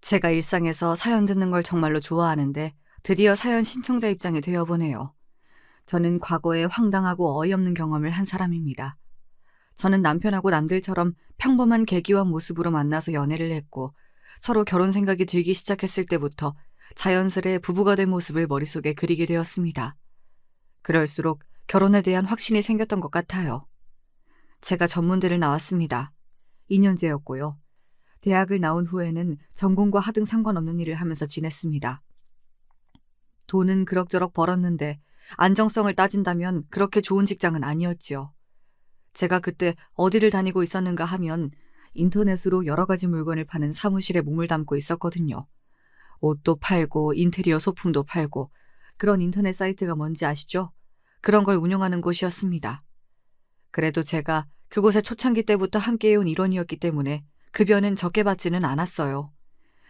제가 일상에서 사연 듣는 걸 정말로 좋아하는데 드디어 사연 신청자 입장이 되어보네요. 저는 과거에 황당하고 어이없는 경험을 한 사람입니다. 저는 남편하고 남들처럼 평범한 계기와 모습으로 만나서 연애를 했고 서로 결혼 생각이 들기 시작했을 때부터 자연스레 부부가 된 모습을 머릿속에 그리게 되었습니다. 그럴수록 결혼에 대한 확신이 생겼던 것 같아요. 제가 전문대를 나왔습니다. 2년제였고요. 대학을 나온 후에는 전공과 하등 상관없는 일을 하면서 지냈습니다. 돈은 그럭저럭 벌었는데 안정성을 따진다면 그렇게 좋은 직장은 아니었지요. 제가 그때 어디를 다니고 있었는가 하면 인터넷으로 여러 가지 물건을 파는 사무실에 몸을 담고 있었거든요. 옷도 팔고 인테리어 소품도 팔고 그런 인터넷 사이트가 뭔지 아시죠? 그런 걸 운영하는 곳이었습니다. 그래도 제가 그곳에 초창기 때부터 함께해온 일원이었기 때문에 급여는 적게 받지는 않았어요.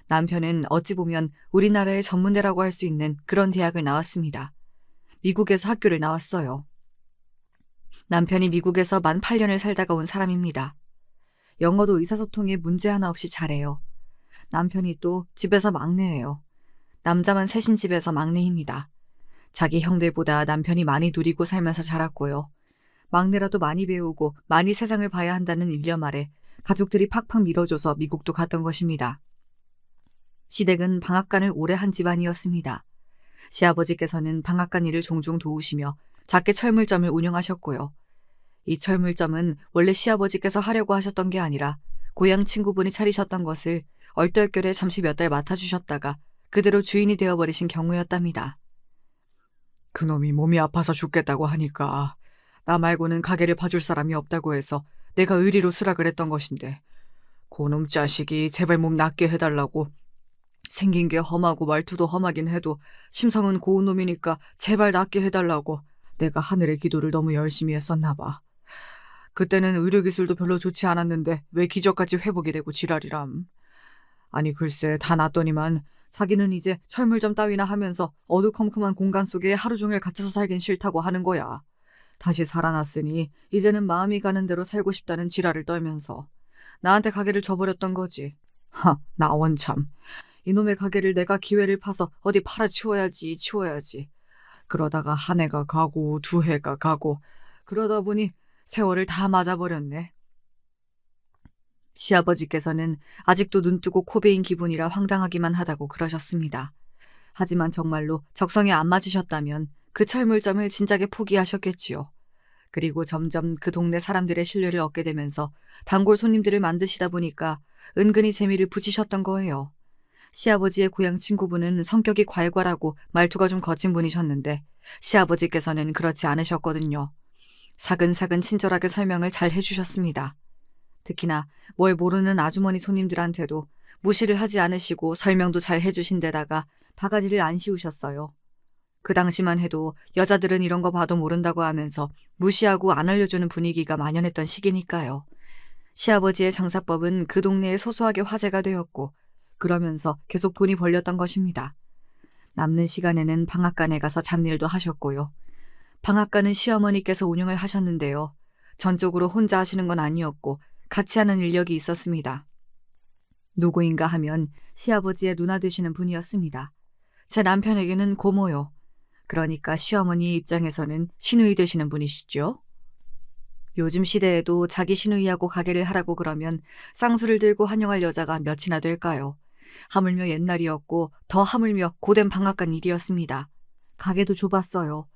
남편은 어찌 보면 우리나라의 전문대라고 할 수 있는 그런 대학을 나왔습니다. 미국에서 학교를 나왔어요. 남편이 미국에서 만 8년을 살다가 온 사람입니다. 영어도 의사소통에 문제 하나 없이 잘해요. 남편이 또 집에서 막내예요. 남자만 셋인 집에서 막내입니다. 자기 형들보다 남편이 많이 누리고 살면서 자랐고요. 막내라도 많이 배우고 많이 세상을 봐야 한다는 일념 아래 가족들이 팍팍 밀어줘서 미국도 갔던 것입니다. 시댁은 방앗간을 오래 한 집안이었습니다. 시아버지께서는 방앗간 일을 종종 도우시며 작게 철물점을 운영하셨고요. 이 철물점은 원래 시아버지께서 하려고 하셨던 게 아니라 고향 친구분이 차리셨던 것을 얼떨결에 잠시 몇 달 맡아주셨다가 그대로 주인이 되어버리신 경우였답니다. 그놈이 몸이 아파서 죽겠다고 하니까 나 말고는 가게를 봐줄 사람이 없다고 해서 내가 의리로 수락을 했던 것인데 그놈 자식이 제발 몸 낫게 해달라고 생긴 게 험하고 말투도 험하긴 해도 심성은 고운 놈이니까 제발 낫게 해달라고 내가 하늘의 기도를 너무 열심히 했었나 봐. 그때는 의료기술도 별로 좋지 않았는데 왜 기적같이 회복이 되고 지랄이람. 아니 글쎄 다 낫더니만 자기는 이제 철물점 따위나 하면서 어두컴컴한 공간 속에 하루 종일 갇혀서 살긴 싫다고 하는 거야. 다시 살아났으니 이제는 마음이 가는 대로 살고 싶다는 지랄을 떨면서 나한테 가게를 줘버렸던 거지. 나 원참. 이놈의 가게를 내가 기회를 파서 어디 팔아치워야지. 그러다가 한 해가 가고 두 해가 가고 그러다 보니 세월을 다 맞아버렸네. 시아버지께서는 아직도 눈뜨고 코베인 기분이라 황당하기만 하다고 그러셨습니다. 하지만 정말로 적성에 안 맞으셨다면 그 철물점을 진작에 포기하셨겠지요. 그리고 점점 그 동네 사람들의 신뢰를 얻게 되면서 단골 손님들을 만드시다 보니까 은근히 재미를 붙이셨던 거예요. 시아버지의 고향 친구분은 성격이 괄괄하고 말투가 좀 거친 분이셨는데 시아버지께서는 그렇지 않으셨거든요. 사근사근 친절하게 설명을 잘 해주셨습니다. 특히나 뭘 모르는 아주머니 손님들한테도 무시를 하지 않으시고 설명도 잘 해주신 데다가 바가지를 안 씌우셨어요. 그 당시만 해도 여자들은 이런 거 봐도 모른다고 하면서 무시하고 안 알려주는 분위기가 만연했던 시기니까요. 시아버지의 장사법은 그 동네에 소소하게 화제가 되었고 그러면서 계속 돈이 벌렸던 것입니다. 남는 시간에는 방앗간에 가서 잡일도 하셨고요. 방앗간은 시어머니께서 운영을 하셨는데요. 전적으로 혼자 하시는 건 아니었고 같이 하는 인력이 있었습니다. 누구인가 하면 시아버지의 누나 되시는 분이었습니다. 제 남편에게는 고모요. 그러니까 시어머니 입장에서는 시누이 되시는 분이시죠. 요즘 시대에도 자기 시누이하고 가게를 하라고 그러면 쌍수를 들고 환영할 여자가 몇이나 될까요? 하물며 옛날이었고 더 하물며 고된 방앗간 일이었습니다. 가게도 좁았어요.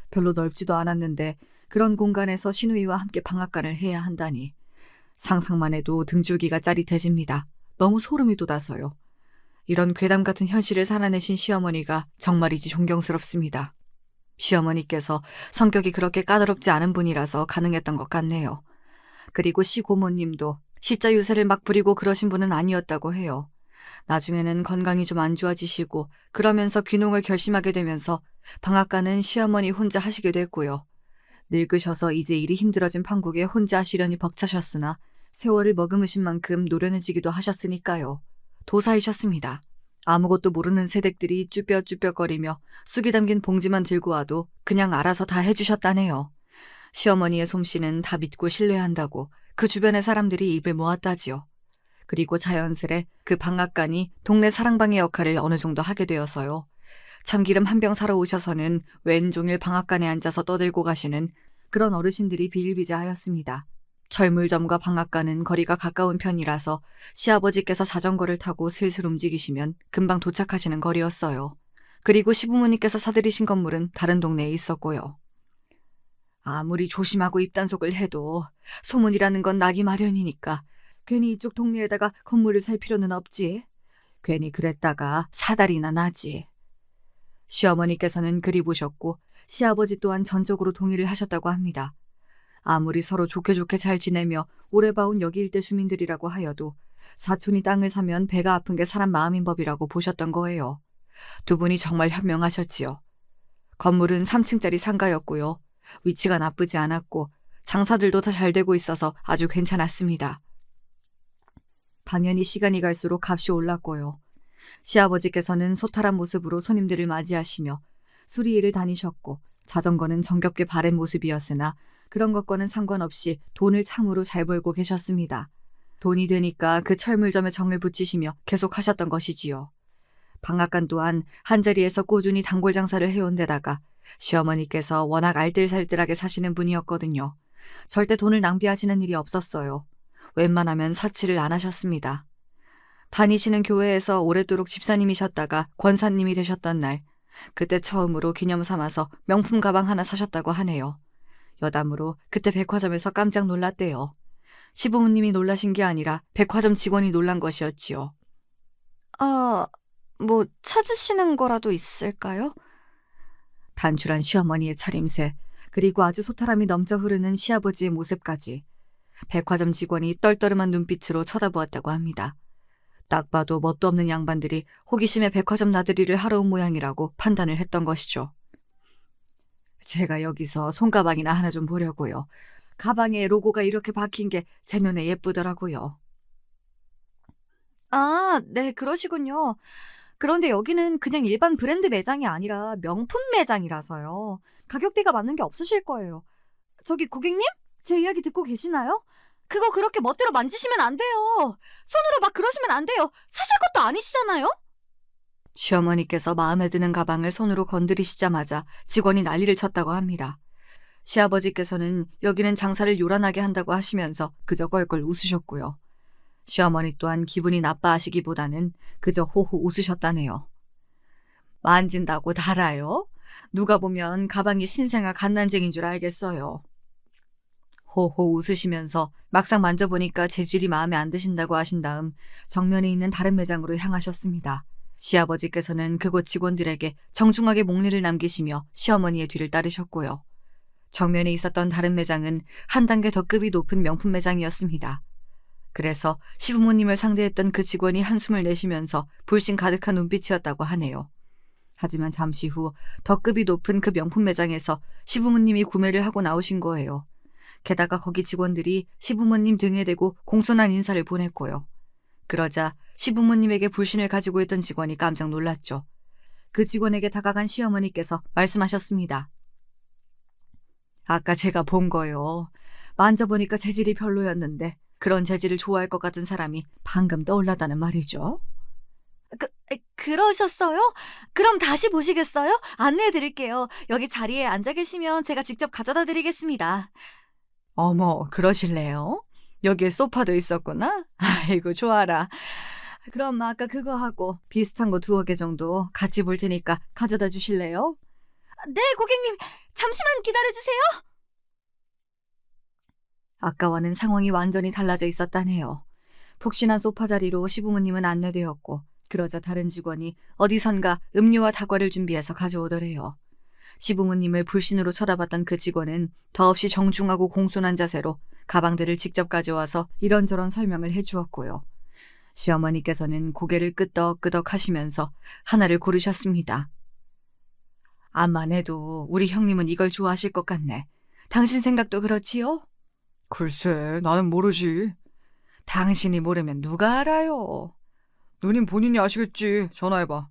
별로 넓지도 않았는데 그런 공간에서 시누이와 함께 방앗간을 해야 한다니. 상상만 해도 등줄기가 짜릿해집니다. 너무 소름이 돋아서요. 이런 괴담 같은 현실을 살아내신 시어머니가 정말이지 존경스럽습니다. 시어머니께서 성격이 그렇게 까다롭지 않은 분이라서 가능했던 것 같네요. 그리고 시고모님도 시자 유세를 막 부리고 그러신 분은 아니었다고 해요. 나중에는 건강이 좀 안 좋아지시고 그러면서 귀농을 결심하게 되면서 방앗간은 시어머니 혼자 하시게 됐고요. 늙으셔서 이제 일이 힘들어진 판국에 혼자 하시려니 벅차셨으나 세월을 머금으신 만큼 노련해지기도 하셨으니까요. 도사이셨습니다. 아무것도 모르는 새댁들이 쭈뼛쭈뼛거리며 쑥이 담긴 봉지만 들고 와도 그냥 알아서 다 해주셨다네요. 시어머니의 솜씨는 다 믿고 신뢰한다고 그 주변의 사람들이 입을 모았다지요. 그리고 자연스레 그 방앗간이 동네 사랑방의 역할을 어느 정도 하게 되어서요. 참기름 한 병 사러 오셔서는 왼종일 방앗간에 앉아서 떠들고 가시는 그런 어르신들이 비일비재하였습니다. 철물점과 방앗간은 거리가 가까운 편이라서 시아버지께서 자전거를 타고 슬슬 움직이시면 금방 도착하시는 거리였어요. 그리고 시부모님께서 사들이신 건물은 다른 동네에 있었고요. 아무리 조심하고 입단속을 해도 소문이라는 건 나기 마련이니까 괜히 이쪽 동네에다가 건물을 살 필요는 없지. 괜히 그랬다가 사달이나 나지. 시어머니께서는 그리 보셨고 시아버지 또한 전적으로 동의를 하셨다고 합니다. 아무리 서로 좋게 잘 지내며 오래 봐온 여기 일대 주민들이라고 하여도 사촌이 땅을 사면 배가 아픈 게 사람 마음인 법이라고 보셨던 거예요. 두 분이 정말 현명하셨지요. 건물은 3층짜리 상가였고요. 위치가 나쁘지 않았고 장사들도 다 잘 되고 있어서 아주 괜찮았습니다. 당연히 시간이 갈수록 값이 올랐고요. 시아버지께서는 소탈한 모습으로 손님들을 맞이하시며 수리일을 다니셨고 자전거는 정겹게 바른 모습이었으나 그런 것과는 상관없이 돈을 참으로 잘 벌고 계셨습니다. 돈이 되니까 그 철물점에 정을 붙이시며 계속 하셨던 것이지요. 방앗간 또한 한자리에서 꾸준히 단골 장사를 해온 데다가 시어머니께서 워낙 알뜰살뜰하게 사시는 분이었거든요. 절대 돈을 낭비하시는 일이 없었어요. 웬만하면 사치를 안 하셨습니다. 다니시는 교회에서 오랫도록 집사님이셨다가 권사님이 되셨던 날, 그때 처음으로 기념 삼아서 명품 가방 하나 사셨다고 하네요. 여담으로 그때 백화점에서 깜짝 놀랐대요. 시부모님이 놀라신 게 아니라 백화점 직원이 놀란 것이었지요. 뭐 찾으시는 거라도 있을까요? 단출한 시어머니의 차림새, 그리고 아주 소탈함이 넘쳐 흐르는 시아버지의 모습까지 백화점 직원이 떨떠름한 눈빛으로 쳐다보았다고 합니다. 딱 봐도 뭣도 없는 양반들이 호기심에 백화점 나들이를 하러 온 모양이라고 판단을 했던 것이죠. 제가 여기서 손가방이나 하나 좀 보려고요. 가방에 로고가 이렇게 박힌 게 제 눈에 예쁘더라고요. 네, 그러시군요. 그런데 여기는 그냥 일반 브랜드 매장이 아니라 명품 매장이라서요. 가격대가 맞는 게 없으실 거예요. 저기 고객님? 제 이야기 듣고 계시나요? 그거 그렇게 멋대로 만지시면 안 돼요. 손으로 막 그러시면 안 돼요. 사실 것도 아니시잖아요? 시어머니께서 마음에 드는 가방을 손으로 건드리시자마자 직원이 난리를 쳤다고 합니다. 시아버지께서는 여기는 장사를 요란하게 한다고 하시면서 그저 껄껄 웃으셨고요. 시어머니 또한 기분이 나빠하시기보다는 그저 호호 웃으셨다네요. 만진다고 달아요? 누가 보면 가방이 신생아 갓난쟁이인 줄 알겠어요. 호호 웃으시면서 막상 만져보니까 재질이 마음에 안 드신다고 하신 다음 정면에 있는 다른 매장으로 향하셨습니다. 시아버지께서는 그곳 직원들에게 정중하게 목례를 남기시며 시어머니의 뒤를 따르셨고요. 정면에 있었던 다른 매장은 한 단계 더 급이 높은 명품 매장이었습니다. 그래서 시부모님을 상대했던 그 직원이 한숨을 내쉬면서 불신 가득한 눈빛이었다고 하네요. 하지만 잠시 후 더 급이 높은 그 명품 매장에서 시부모님이 구매를 하고 나오신 거예요. 게다가 거기 직원들이 시부모님 등에 대고 공손한 인사를 보냈고요. 그러자 시부모님에게 불신을 가지고 있던 직원이 깜짝 놀랐죠. 그 직원에게 다가간 시어머니께서 말씀하셨습니다. 아까 제가 본 거요. 만져보니까 재질이 별로였는데 그런 재질을 좋아할 것 같은 사람이 방금 떠올랐다는 말이죠. 그러셨어요? 그럼 다시 보시겠어요? 안내해 드릴게요. 여기 자리에 앉아 계시면 제가 직접 가져다 드리겠습니다. 어머, 그러실래요? 여기에 소파도 있었구나? 아이고, 좋아라. 그럼 아까 그거 하고 비슷한 거 2개 정도 같이 볼 테니까 가져다 주실래요? 네, 고객님. 잠시만 기다려주세요. 아까와는 상황이 완전히 달라져 있었다네요. 푹신한 소파 자리로 시부모님은 안내되었고 그러자 다른 직원이 어디선가 음료와 다과를 준비해서 가져오더래요. 시부모님을 불신으로 쳐다봤던 그 직원은 더없이 정중하고 공손한 자세로 가방들을 직접 가져와서 이런저런 설명을 해주었고요. 시어머니께서는 고개를 끄덕끄덕 하시면서 하나를 고르셨습니다. 암만 해도 우리 형님은 이걸 좋아하실 것 같네. 당신 생각도 그렇지요? 글쎄, 나는 모르지. 당신이 모르면 누가 알아요? 누님 본인이 아시겠지. 전화해봐.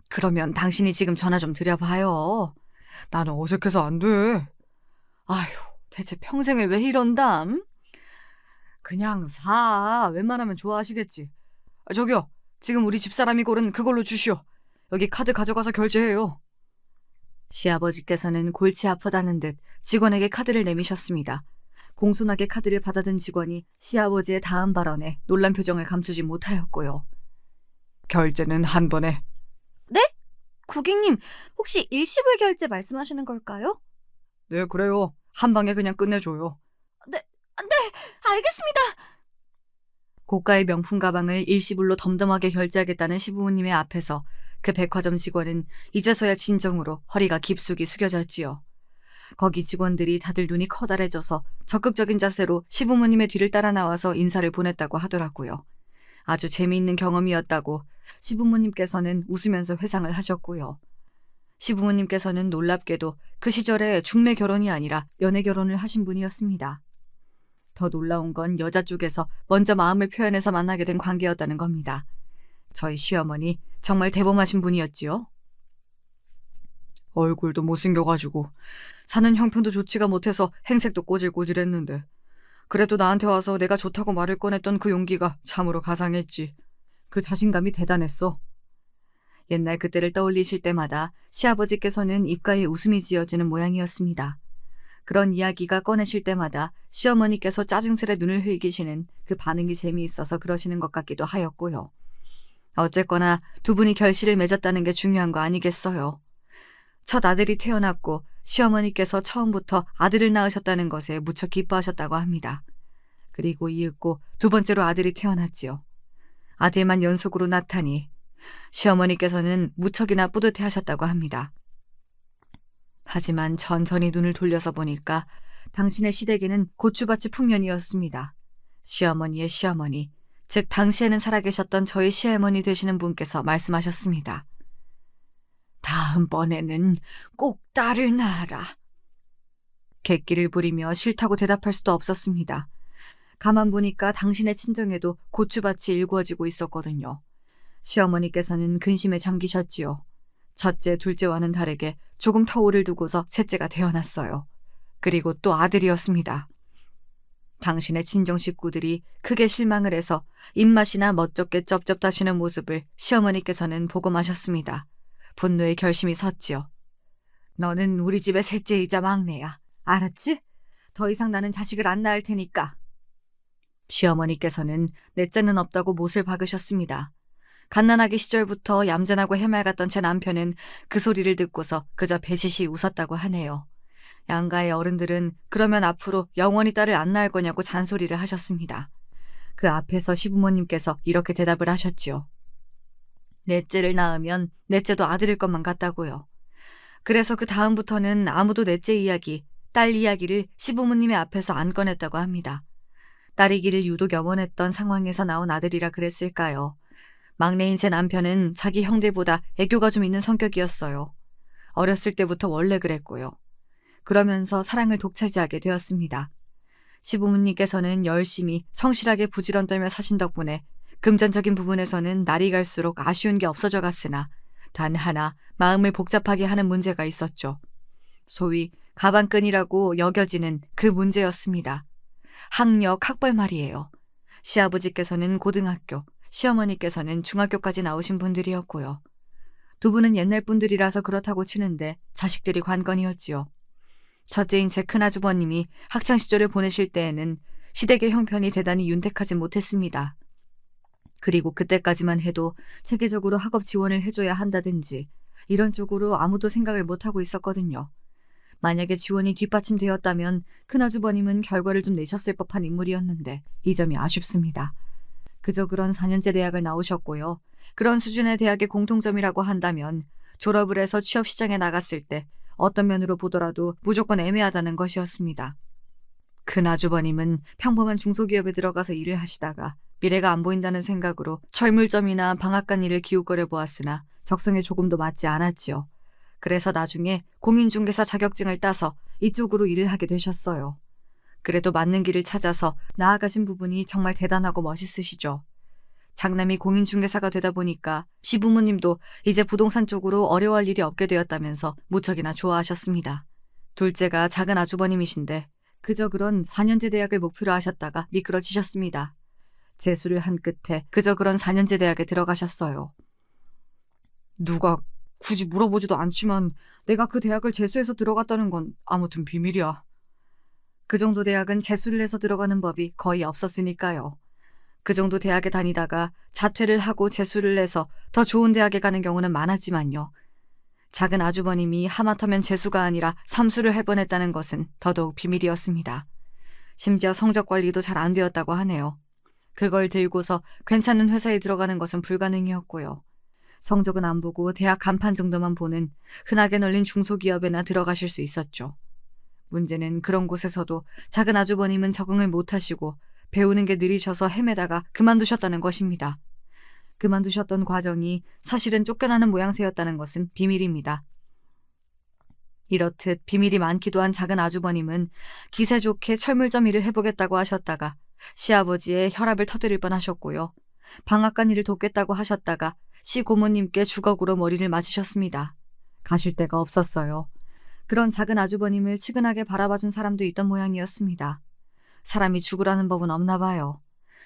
그러면 당신이 지금 전화 좀 드려봐요. 나는 어색해서 안 돼. 아휴, 대체 평생을 왜 이런담? 그냥 사. 웬만하면 좋아하시겠지. 저기요. 지금 우리 집사람이 고른 그걸로 주시오. 여기 카드 가져가서 결제해요. 시아버지께서는 골치 아프다는 듯 직원에게 카드를 내미셨습니다. 공손하게 카드를 받아든 직원이 시아버지의 다음 발언에 놀란 표정을 감추지 못하였고요. 결제는 한 번에. 고객님, 혹시 일시불 결제 말씀하시는 걸까요? 네, 그래요. 한 방에 그냥 끝내줘요. 네, 알겠습니다. 고가의 명품 가방을 일시불로 덤덤하게 결제하겠다는 시부모님의 앞에서 그 백화점 직원은 이제서야 진정으로 허리가 깊숙이 숙여졌지요. 거기 직원들이 다들 눈이 커다래져서 적극적인 자세로 시부모님의 뒤를 따라 나와서 인사를 보냈다고 하더라고요. 아주 재미있는 경험이었다고 시부모님께서는 웃으면서 회상을 하셨고요. 시부모님께서는 놀랍게도 그 시절에 중매 결혼이 아니라 연애 결혼을 하신 분이었습니다. 더 놀라운 건 여자 쪽에서 먼저 마음을 표현해서 만나게 된 관계였다는 겁니다. 저희 시어머니 정말 대범하신 분이었지요. 얼굴도 못생겨가지고 사는 형편도 좋지가 못해서 행색도 꼬질꼬질했는데 그래도 나한테 와서 내가 좋다고 말을 꺼냈던 그 용기가 참으로 가상했지. 그 자신감이 대단했어. 옛날 그때를 떠올리실 때마다 시아버지께서는 입가에 웃음이 지어지는 모양이었습니다. 그런 이야기가 꺼내실 때마다 시어머니께서 짜증스레 눈을 흘기시는 그 반응이 재미있어서 그러시는 것 같기도 하였고요. 어쨌거나 두 분이 결실을 맺었다는 게 중요한 거 아니겠어요. 첫 아들이 태어났고 시어머니께서 처음부터 아들을 낳으셨다는 것에 무척 기뻐하셨다고 합니다. 그리고 이윽고 두 번째로 아들이 태어났지요. 아들만 연속으로 낳다니 시어머니께서는 무척이나 뿌듯해하셨다고 합니다. 하지만 천천히 눈을 돌려서 보니까 당신의 시댁에는 고추밭이 풍년이었습니다. 시어머니의 시어머니, 즉 당시에는 살아계셨던 저희 시어머니 되시는 분께서 말씀하셨습니다. 다음번에는 꼭 딸을 낳아라. 객기를 부리며 싫다고 대답할 수도 없었습니다. 가만 보니까 당신의 친정에도 고추밭이 일구어지고 있었거든요. 시어머니께서는 근심에 잠기셨지요. 첫째, 둘째와는 다르게 조금 터울을 두고서 셋째가 태어났어요. 그리고 또 아들이었습니다. 당신의 친정 식구들이 크게 실망을 해서 입맛이나 멋쩍게 쩝쩝다시는 모습을 시어머니께서는 보고 마셨습니다. 분노의 결심이 섰지요. 너는 우리 집의 셋째이자 막내야. 알았지? 더 이상 나는 자식을 안 낳을 테니까. 시어머니께서는 넷째는 없다고 못을 박으셨습니다. 갓난아기 시절부터 얌전하고 해맑았던 제 남편은 그 소리를 듣고서 그저 배시시 웃었다고 하네요. 양가의 어른들은 그러면 앞으로 영원히 딸을 안 낳을 거냐고 잔소리를 하셨습니다. 그 앞에서 시부모님께서 이렇게 대답을 하셨지요. 넷째를 낳으면 넷째도 아들일 것만 같다고요. 그래서 그 다음부터는 아무도 넷째 이야기, 딸 이야기를 시부모님의 앞에서 안 꺼냈다고 합니다. 딸이기를 유독 염원했던 상황에서 나온 아들이라 그랬을까요? 막내인 제 남편은 자기 형들보다 애교가 좀 있는 성격이었어요. 어렸을 때부터 원래 그랬고요. 그러면서 사랑을 독차지하게 되었습니다. 시부모님께서는 열심히 성실하게 부지런 떨며 사신 덕분에 금전적인 부분에서는 날이 갈수록 아쉬운 게 없어져 갔으나 단 하나 마음을 복잡하게 하는 문제가 있었죠. 소위 가방끈이라고 여겨지는 그 문제였습니다. 학력, 학벌 말이에요. 시아버지께서는 고등학교, 시어머니께서는 중학교까지 나오신 분들이었고요. 두 분은 옛날 분들이라서 그렇다고 치는데 자식들이 관건이었지요. 첫째인 제 큰아주버님이 학창시절을 보내실 때에는 시댁의 형편이 대단히 윤택하지 못했습니다. 그리고 그때까지만 해도 체계적으로 학업 지원을 해줘야 한다든지 이런 쪽으로 아무도 생각을 못하고 있었거든요. 만약에 지원이 뒷받침되었다면 큰아주버님은 결과를 좀 내셨을 법한 인물이었는데 이 점이 아쉽습니다. 그저 그런 4년제 대학을 나오셨고요. 그런 수준의 대학의 공통점이라고 한다면 졸업을 해서 취업시장에 나갔을 때 어떤 면으로 보더라도 무조건 애매하다는 것이었습니다. 큰아주버님은 평범한 중소기업에 들어가서 일을 하시다가 미래가 안 보인다는 생각으로 철물점이나 방앗간 일을 기웃거려 보았으나 적성에 조금도 맞지 않았지요. 그래서 나중에 공인중개사 자격증을 따서 이쪽으로 일을 하게 되셨어요. 그래도 맞는 길을 찾아서 나아가신 부분이 정말 대단하고 멋있으시죠. 장남이 공인중개사가 되다 보니까 시부모님도 이제 부동산 쪽으로 어려워할 일이 없게 되었다면서 무척이나 좋아하셨습니다. 둘째가 작은 아주버님이신데 그저 그런 4년제 대학을 목표로 하셨다가 미끄러지셨습니다. 재수를 한 끝에 그저 그런 4년제 대학에 들어가셨어요. 누가 굳이 물어보지도 않지만 내가 그 대학을 재수해서 들어갔다는 건 아무튼 비밀이야. 그 정도 대학은 재수를 해서 들어가는 법이 거의 없었으니까요. 그 정도 대학에 다니다가 자퇴를 하고 재수를 해서 더 좋은 대학에 가는 경우는 많았지만요. 작은 아주버님이 하마터면 재수가 아니라 삼수를 할 뻔했다는 것은 더더욱 비밀이었습니다. 심지어 성적 관리도 잘 안 되었다고 하네요. 그걸 들고서 괜찮은 회사에 들어가는 것은 불가능이었고요. 성적은 안 보고 대학 간판 정도만 보는 흔하게 널린 중소기업에나 들어가실 수 있었죠. 문제는 그런 곳에서도 작은 아주버님은 적응을 못하시고 배우는 게 느리셔서 헤매다가 그만두셨다는 것입니다. 그만두셨던 과정이 사실은 쫓겨나는 모양새였다는 것은 비밀입니다. 이렇듯 비밀이 많기도 한 작은 아주버님은 기세 좋게 철물점 일을 해보겠다고 하셨다가 시아버지의 혈압을 터뜨릴 뻔하셨고요. 방앗간 일을 돕겠다고 하셨다가 시고모님께 주걱으로 머리를 맞으셨습니다. 가실 데가 없었어요. 그런 작은 아주버님을 치근하게 바라봐준 사람도 있던 모양이었습니다. 사람이 죽으라는 법은 없나 봐요.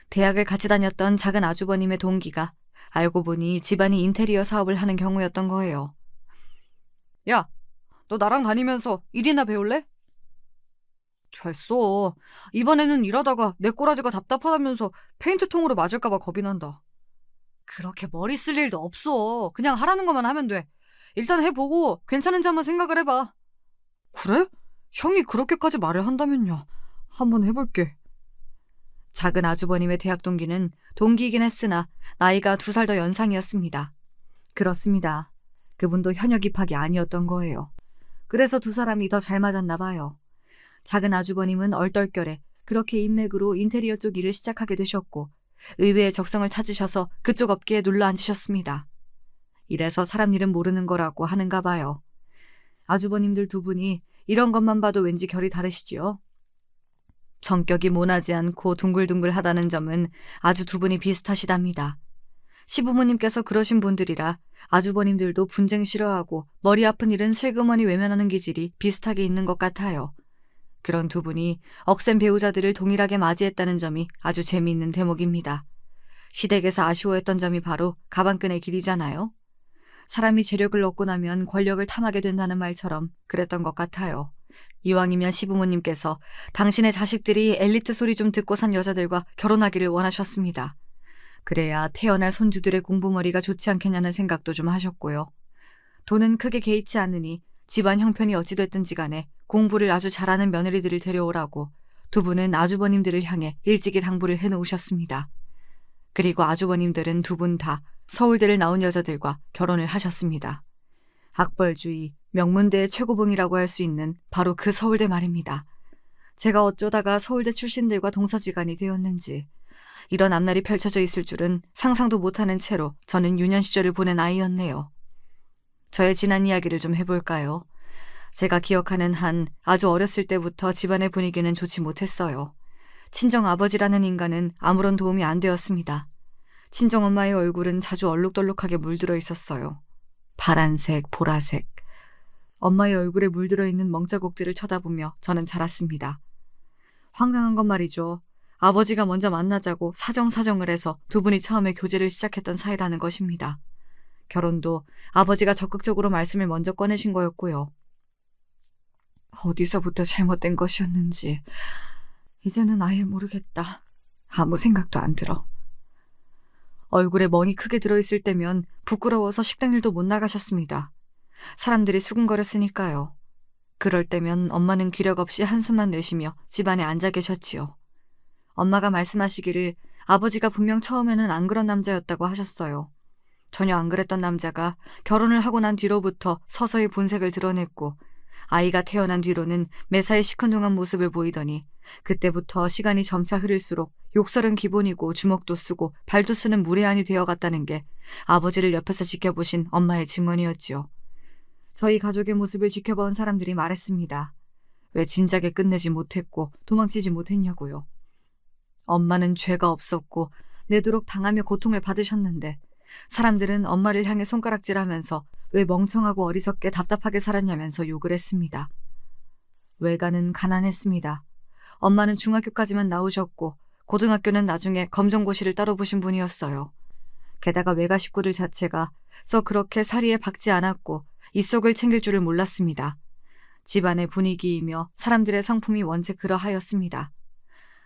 대학을 같이 다녔던 작은 아주버님의 동기가 알고 보니 집안이 인테리어 사업을 하는 경우였던 거예요. 야, 너 나랑 다니면서 일이나 배울래? 됐어. 이번에는 일하다가 내 꼬라지가 답답하다면서 페인트통으로 맞을까봐 겁이 난다. 그렇게 머리 쓸 일도 없어. 그냥 하라는 것만 하면 돼. 일단 해보고 괜찮은지 한번 생각을 해봐. 그래? 형이 그렇게까지 말을 한다면요. 한번 해볼게. 작은 아주버님의 대학 동기는 동기이긴 했으나 나이가 2살 더 연상이었습니다. 그렇습니다. 그분도 현역 입학이 아니었던 거예요. 그래서 두 사람이 더 잘 맞았나 봐요. 작은 아주버님은 얼떨결에 그렇게 인맥으로 인테리어 쪽 일을 시작하게 되셨고 의외의 적성을 찾으셔서 그쪽 업계에 눌러 앉으셨습니다. 이래서 사람 일은 모르는 거라고 하는가 봐요. 아주버님들 두 분이 이런 것만 봐도 왠지 결이 다르시지요. 성격이 모나지 않고 둥글둥글하다는 점은 아주 두 분이 비슷하시답니다. 시부모님께서 그러신 분들이라 아주버님들도 분쟁 싫어하고 머리 아픈 일은 슬그머니 외면하는 기질이 비슷하게 있는 것 같아요. 그런 두 분이 억센 배우자들을 동일하게 맞이했다는 점이 아주 재미있는 대목입니다. 시댁에서 아쉬워했던 점이 바로 가방끈의 길이잖아요. 사람이 재력을 얻고 나면 권력을 탐하게 된다는 말처럼 그랬던 것 같아요. 이왕이면 시부모님께서 당신의 자식들이 엘리트 소리 좀 듣고 산 여자들과 결혼하기를 원하셨습니다. 그래야 태어날 손주들의 공부머리가 좋지 않겠냐는 생각도 좀 하셨고요. 돈은 크게 개의치 않으니 집안 형편이 어찌됐든지 간에 공부를 아주 잘하는 며느리들을 데려오라고 두 분은 아주버님들을 향해 일찍이 당부를 해놓으셨습니다. 그리고 아주버님들은 두 분 다 서울대를 나온 여자들과 결혼을 하셨습니다. 학벌주의, 명문대의 최고봉이라고 할 수 있는 바로 그 서울대 말입니다. 제가 어쩌다가 서울대 출신들과 동서지간이 되었는지 이런 앞날이 펼쳐져 있을 줄은 상상도 못하는 채로 저는 유년 시절을 보낸 아이였네요. 저의 지난 이야기를 좀 해볼까요? 제가 기억하는 한 아주 어렸을 때부터 집안의 분위기는 좋지 못했어요. 친정아버지라는 인간은 아무런 도움이 안 되었습니다. 친정엄마의 얼굴은 자주 얼룩덜룩하게 물들어 있었어요. 파란색, 보라색. 엄마의 얼굴에 물들어 있는 멍자국들을 쳐다보며 저는 자랐습니다. 황당한 건 말이죠. 아버지가 먼저 만나자고 사정을 해서 두 분이 처음에 교제를 시작했던 사이라는 것입니다. 결혼도 아버지가 적극적으로 말씀을 먼저 꺼내신 거였고요. 어디서부터 잘못된 것이었는지 이제는 아예 모르겠다. 아무 생각도 안 들어. 얼굴에 멍이 크게 들어있을 때면 부끄러워서 식당일도 못 나가셨습니다. 사람들이 수군거렸으니까요. 그럴 때면 엄마는 기력 없이 한숨만 내쉬며 집안에 앉아 계셨지요. 엄마가 말씀하시기를 아버지가 분명 처음에는 안 그런 남자였다고 하셨어요. 전혀 안 그랬던 남자가 결혼을 하고 난 뒤로부터 서서히 본색을 드러냈고 아이가 태어난 뒤로는 매사에 시큰둥한 모습을 보이더니 그때부터 시간이 점차 흐를수록 욕설은 기본이고 주먹도 쓰고 발도 쓰는 무례한이 되어갔다는 게 아버지를 옆에서 지켜보신 엄마의 증언이었지요. 저희 가족의 모습을 지켜본 사람들이 말했습니다. 왜 진작에 끝내지 못했고 도망치지 못했냐고요. 엄마는 죄가 없었고 내도록 당하며 고통을 받으셨는데 사람들은 엄마를 향해 손가락질하면서 왜 멍청하고 어리석게 답답하게 살았냐면서 욕을 했습니다. 외가는 가난했습니다. 엄마는 중학교까지만 나오셨고 고등학교는 나중에 검정고시를 따로 보신 분이었어요. 게다가 외가 식구들 자체가 썩 그렇게 사리에 박지 않았고 이속을 챙길 줄을 몰랐습니다. 집안의 분위기이며 사람들의 성품이 원체 그러하였습니다.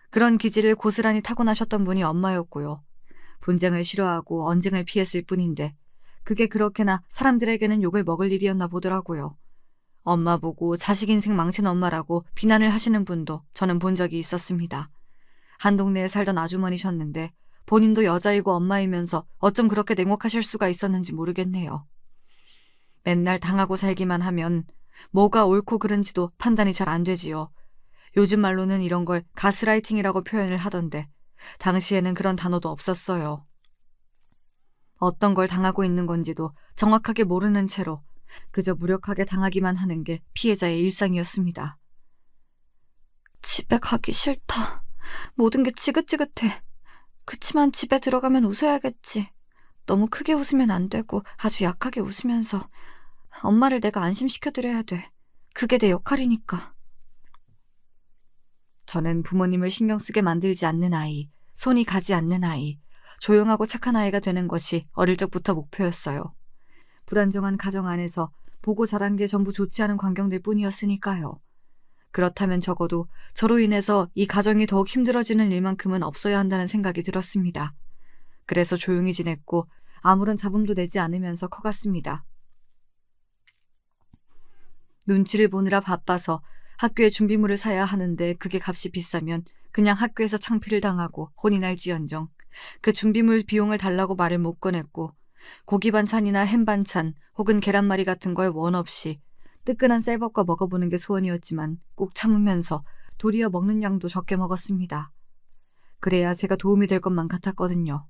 그런 기질을 고스란히 타고나셨던 분이 엄마였고요. 분쟁을 싫어하고 언쟁을 피했을 뿐인데 그게 그렇게나 사람들에게는 욕을 먹을 일이었나 보더라고요. 엄마 보고 자식 인생 망친 엄마라고 비난을 하시는 분도 저는 본 적이 있었습니다. 한 동네에 살던 아주머니셨는데 본인도 여자이고 엄마이면서 어쩜 그렇게 냉혹하실 수가 있었는지 모르겠네요. 맨날 당하고 살기만 하면 뭐가 옳고 그른지도 판단이 잘 안 되지요. 요즘 말로는 이런 걸 가스라이팅이라고 표현을 하던데 당시에는 그런 단어도 없었어요. 어떤 걸 당하고 있는 건지도 정확하게 모르는 채로 그저 무력하게 당하기만 하는 게 피해자의 일상이었습니다. 집에 가기 싫다. 모든 게 지긋지긋해. 그치만 집에 들어가면 웃어야겠지. 너무 크게 웃으면 안 되고 아주 약하게 웃으면서 엄마를 내가 안심시켜드려야 돼. 그게 내 역할이니까. 저는 부모님을 신경 쓰게 만들지 않는 아이, 손이 가지 않는 아이, 조용하고 착한 아이가 되는 것이 어릴 적부터 목표였어요. 불안정한 가정 안에서 보고 자란 게 전부 좋지 않은 광경들 뿐이었으니까요. 그렇다면 적어도 저로 인해서 이 가정이 더욱 힘들어지는 일만큼은 없어야 한다는 생각이 들었습니다. 그래서 조용히 지냈고 아무런 잡음도 내지 않으면서 커갔습니다. 눈치를 보느라 바빠서 학교에 준비물을 사야 하는데 그게 값이 비싸면 그냥 학교에서 창피를 당하고 혼이 날지언정 그 준비물 비용을 달라고 말을 못 꺼냈고 고기 반찬이나 햄 반찬 혹은 계란말이 같은 걸 원 없이 뜨끈한 쌀밥과 먹어보는 게 소원이었지만 꾹 참으면서 도리어 먹는 양도 적게 먹었습니다. 그래야 제가 도움이 될 것만 같았거든요.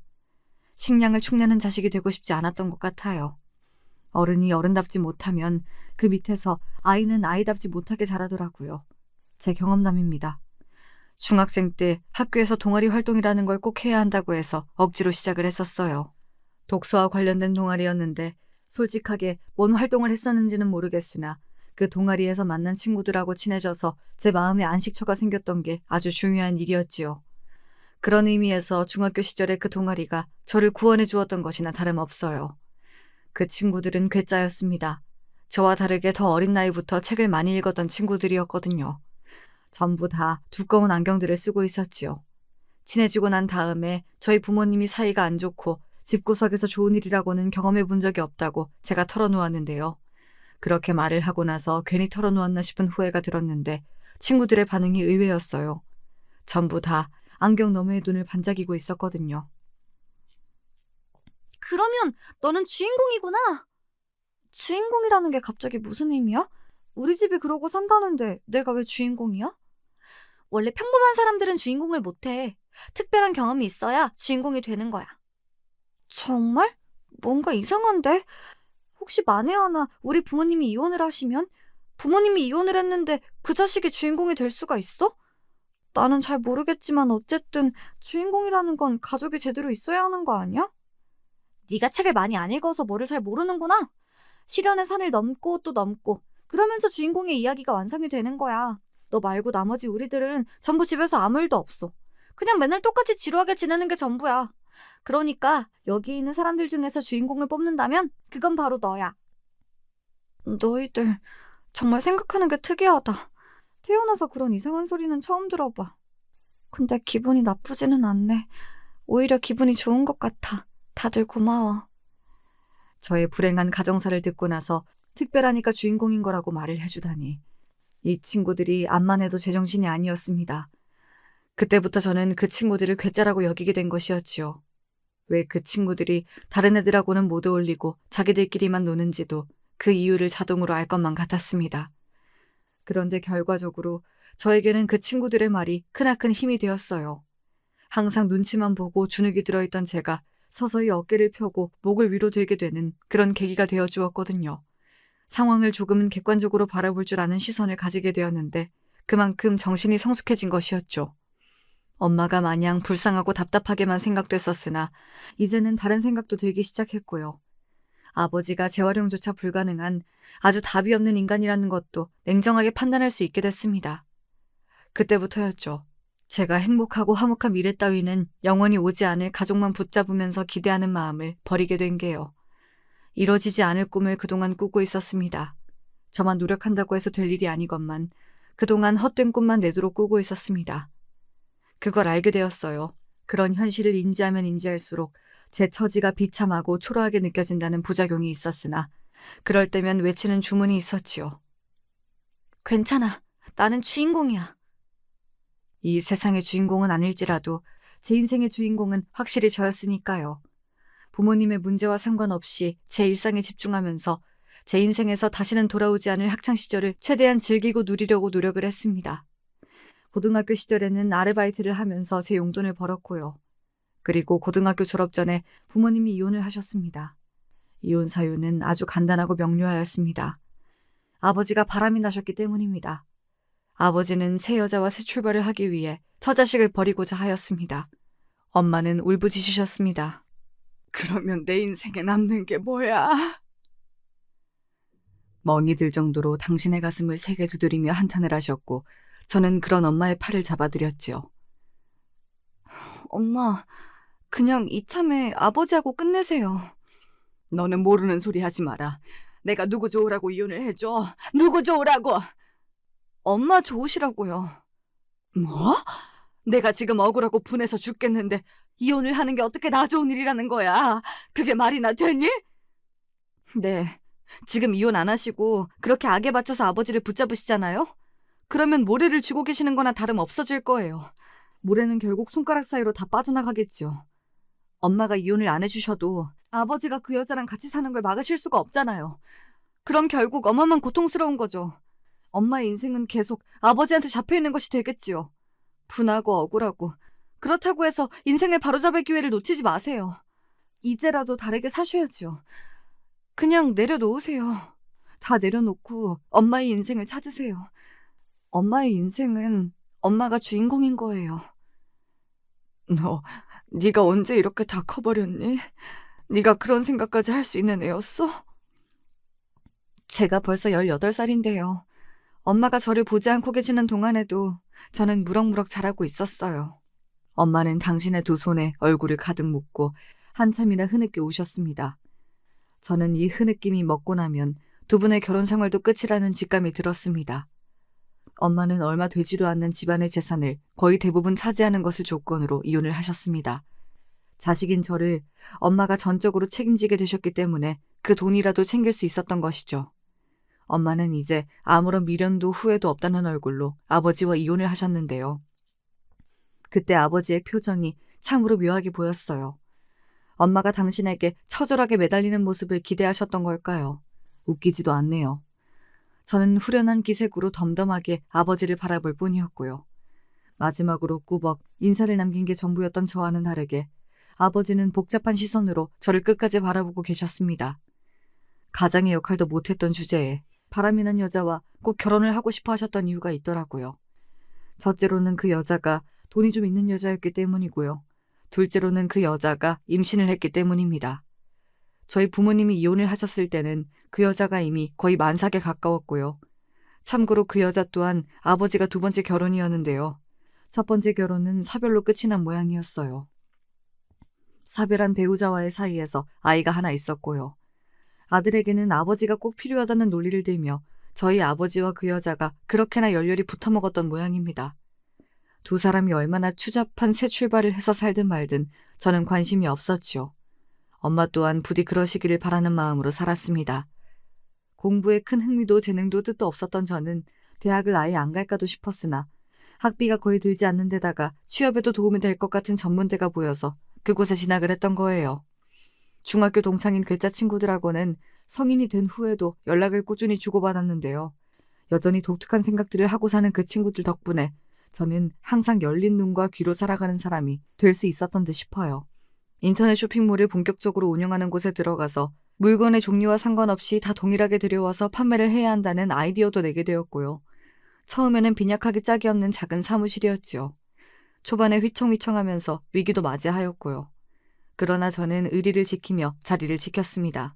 식량을 축내는 자식이 되고 싶지 않았던 것 같아요. 어른이 어른답지 못하면 그 밑에서 아이는 아이답지 못하게 자라더라고요. 제 경험담입니다. 중학생 때 학교에서 동아리 활동이라는 걸 꼭 해야 한다고 해서 억지로 시작을 했었어요. 독서와 관련된 동아리였는데 솔직하게 뭔 활동을 했었는지는 모르겠으나 그 동아리에서 만난 친구들하고 친해져서 제 마음에 안식처가 생겼던 게 아주 중요한 일이었지요. 그런 의미에서 중학교 시절의 그 동아리가 저를 구원해 주었던 것이나 다름없어요. 그 친구들은 괴짜였습니다. 저와 다르게 더 어린 나이부터 책을 많이 읽었던 친구들이었거든요. 전부 다 두꺼운 안경들을 쓰고 있었지요. 친해지고 난 다음에 저희 부모님이 사이가 안 좋고 집구석에서 좋은 일이라고는 경험해 본 적이 없다고 제가 털어놓았는데요. 그렇게 말을 하고 나서 괜히 털어놓았나 싶은 후회가 들었는데 친구들의 반응이 의외였어요. 전부 다 안경 너머에 눈을 반짝이고 있었거든요. 그러면 너는 주인공이구나. 주인공이라는 게 갑자기 무슨 의미야? 우리 집이 그러고 산다는데 내가 왜 주인공이야? 원래 평범한 사람들은 주인공을 못해. 특별한 경험이 있어야 주인공이 되는 거야. 정말? 뭔가 이상한데? 혹시 만에 하나 우리 부모님이 이혼을 하시면? 부모님이 이혼을 했는데 그 자식이 주인공이 될 수가 있어? 나는 잘 모르겠지만 어쨌든 주인공이라는 건 가족이 제대로 있어야 하는 거 아니야? 네가 책을 많이 안 읽어서 뭐를 잘 모르는구나. 시련의 산을 넘고 또 넘고 그러면서 주인공의 이야기가 완성이 되는 거야. 너 말고 나머지 우리들은 전부 집에서 아무 일도 없어. 그냥 맨날 똑같이 지루하게 지내는 게 전부야. 그러니까 여기 있는 사람들 중에서 주인공을 뽑는다면 그건 바로 너야. 너희들 정말 생각하는 게 특이하다. 태어나서 그런 이상한 소리는 처음 들어봐. 근데 기분이 나쁘지는 않네. 오히려 기분이 좋은 것 같아. 다들 고마워. 저의 불행한 가정사를 듣고 나서 특별하니까 주인공인 거라고 말을 해주다니. 이 친구들이 암만 해도 제정신이 아니었습니다. 그때부터 저는 그 친구들을 괴짜라고 여기게 된 것이었지요. 왜 그 친구들이 다른 애들하고는 못 어울리고 자기들끼리만 노는지도 그 이유를 자동으로 알 것만 같았습니다. 그런데 결과적으로 저에게는 그 친구들의 말이 크나큰 힘이 되었어요. 항상 눈치만 보고 주눅이 들어있던 제가 서서히 어깨를 펴고 목을 위로 들게 되는 그런 계기가 되어 주었거든요. 상황을 조금은 객관적으로 바라볼 줄 아는 시선을 가지게 되었는데 그만큼 정신이 성숙해진 것이었죠. 엄마가 마냥 불쌍하고 답답하게만 생각됐었으나 이제는 다른 생각도 들기 시작했고요. 아버지가 재활용조차 불가능한 아주 답이 없는 인간이라는 것도 냉정하게 판단할 수 있게 됐습니다. 그때부터였죠. 제가 행복하고 화목한 미래 따위는 영원히 오지 않을 가족만 붙잡으면서 기대하는 마음을 버리게 된 게요. 이뤄지지 않을 꿈을 그동안 꾸고 있었습니다. 저만 노력한다고 해서 될 일이 아니건만 그동안 헛된 꿈만 내도록 꾸고 있었습니다. 그걸 알게 되었어요. 그런 현실을 인지하면 인지할수록 제 처지가 비참하고 초라하게 느껴진다는 부작용이 있었으나 그럴 때면 외치는 주문이 있었지요. 괜찮아. 나는 주인공이야. 이 세상의 주인공은 아닐지라도 제 인생의 주인공은 확실히 저였으니까요. 부모님의 문제와 상관없이 제 일상에 집중하면서 제 인생에서 다시는 돌아오지 않을 학창시절을 최대한 즐기고 누리려고 노력을 했습니다. 고등학교 시절에는 아르바이트를 하면서 제 용돈을 벌었고요. 그리고 고등학교 졸업 전에 부모님이 이혼을 하셨습니다. 이혼 사유는 아주 간단하고 명료하였습니다. 아버지가 바람이 나셨기 때문입니다. 아버지는 새 여자와 새 출발을 하기 위해 처자식을 버리고자 하였습니다. 엄마는 울부짖으셨습니다. 그러면 내 인생에 남는 게 뭐야? 멍이 들 정도로 당신의 가슴을 세게 두드리며 한탄을 하셨고 저는 그런 엄마의 팔을 잡아드렸지요. 엄마, 그냥 이참에 아버지하고 끝내세요. 너는 모르는 소리 하지 마라. 내가 누구 좋으라고 이혼을 해줘. 누구 좋으라고. 엄마 좋으시라고요. 뭐? 내가 지금 억울하고 분해서 죽겠는데 이혼을 하는 게 어떻게 나 좋은 일이라는 거야. 그게 말이나 되니? 네, 지금 이혼 안 하시고 그렇게 악에 받쳐서 아버지를 붙잡으시잖아요? 그러면 모래를 쥐고 계시는 거나 다름 없어질 거예요. 모래는 결국 손가락 사이로 다 빠져나가겠죠. 엄마가 이혼을 안 해주셔도 아버지가 그 여자랑 같이 사는 걸 막으실 수가 없잖아요. 그럼 결국 엄마만 고통스러운 거죠. 엄마의 인생은 계속 아버지한테 잡혀있는 것이 되겠지요. 분하고 억울하고. 그렇다고 해서 인생을 바로잡을 기회를 놓치지 마세요. 이제라도 다르게 사셔야죠. 그냥 내려놓으세요. 다 내려놓고 엄마의 인생을 찾으세요. 엄마의 인생은 엄마가 주인공인 거예요. 너, 네가 언제 이렇게 다 커버렸니? 네가 그런 생각까지 할 수 있는 애였어? 제가 벌써 18살인데요. 엄마가 저를 보지 않고 계시는 동안에도 저는 무럭무럭 자라고 있었어요. 엄마는 당신의 두 손에 얼굴을 가득 묻고 한참이나 흐느껴 오셨습니다. 저는 이 흐느낌이 먹고 나면 두 분의 결혼 생활도 끝이라는 직감이 들었습니다. 엄마는 얼마 되지도 않는 집안의 재산을 거의 대부분 차지하는 것을 조건으로 이혼을 하셨습니다. 자식인 저를 엄마가 전적으로 책임지게 되셨기 때문에 그 돈이라도 챙길 수 있었던 것이죠. 엄마는 이제 아무런 미련도 후회도 없다는 얼굴로 아버지와 이혼을 하셨는데요. 그때 아버지의 표정이 참으로 묘하게 보였어요. 엄마가 당신에게 처절하게 매달리는 모습을 기대하셨던 걸까요? 웃기지도 않네요. 저는 후련한 기색으로 덤덤하게 아버지를 바라볼 뿐이었고요. 마지막으로 꾸벅 인사를 남긴 게 전부였던 저와는 다르게 아버지는 복잡한 시선으로 저를 끝까지 바라보고 계셨습니다. 가장의 역할도 못했던 주제에 바람이 난 여자와 꼭 결혼을 하고 싶어 하셨던 이유가 있더라고요. 첫째로는 그 여자가 돈이 좀 있는 여자였기 때문이고요. 둘째로는 그 여자가 임신을 했기 때문입니다. 저희 부모님이 이혼을 하셨을 때는 그 여자가 이미 거의 만삭에 가까웠고요. 참고로 그 여자 또한 아버지가 두 번째 결혼이었는데요. 첫 번째 결혼은 사별로 끝이 난 모양이었어요. 사별한 배우자와의 사이에서 아이가 하나 있었고요. 아들에게는 아버지가 꼭 필요하다는 논리를 들며 저희 아버지와 그 여자가 그렇게나 열렬히 붙어먹었던 모양입니다. 두 사람이 얼마나 추잡한 새 출발을 해서 살든 말든 저는 관심이 없었지요. 엄마 또한 부디 그러시기를 바라는 마음으로 살았습니다. 공부에 큰 흥미도 재능도 뜻도 없었던 저는 대학을 아예 안 갈까도 싶었으나 학비가 거의 들지 않는 데다가 취업에도 도움이 될 것 같은 전문대가 보여서 그곳에 진학을 했던 거예요. 중학교 동창인 괴짜 친구들하고는 성인이 된 후에도 연락을 꾸준히 주고받았는데요. 여전히 독특한 생각들을 하고 사는 그 친구들 덕분에 저는 항상 열린 눈과 귀로 살아가는 사람이 될 수 있었던 듯 싶어요. 인터넷 쇼핑몰을 본격적으로 운영하는 곳에 들어가서 물건의 종류와 상관없이 다 동일하게 들여와서 판매를 해야 한다는 아이디어도 내게 되었고요. 처음에는 빈약하게 짝이 없는 작은 사무실이었지요. 초반에 휘청휘청하면서 위기도 맞이하였고요. 그러나 저는 의리를 지키며 자리를 지켰습니다.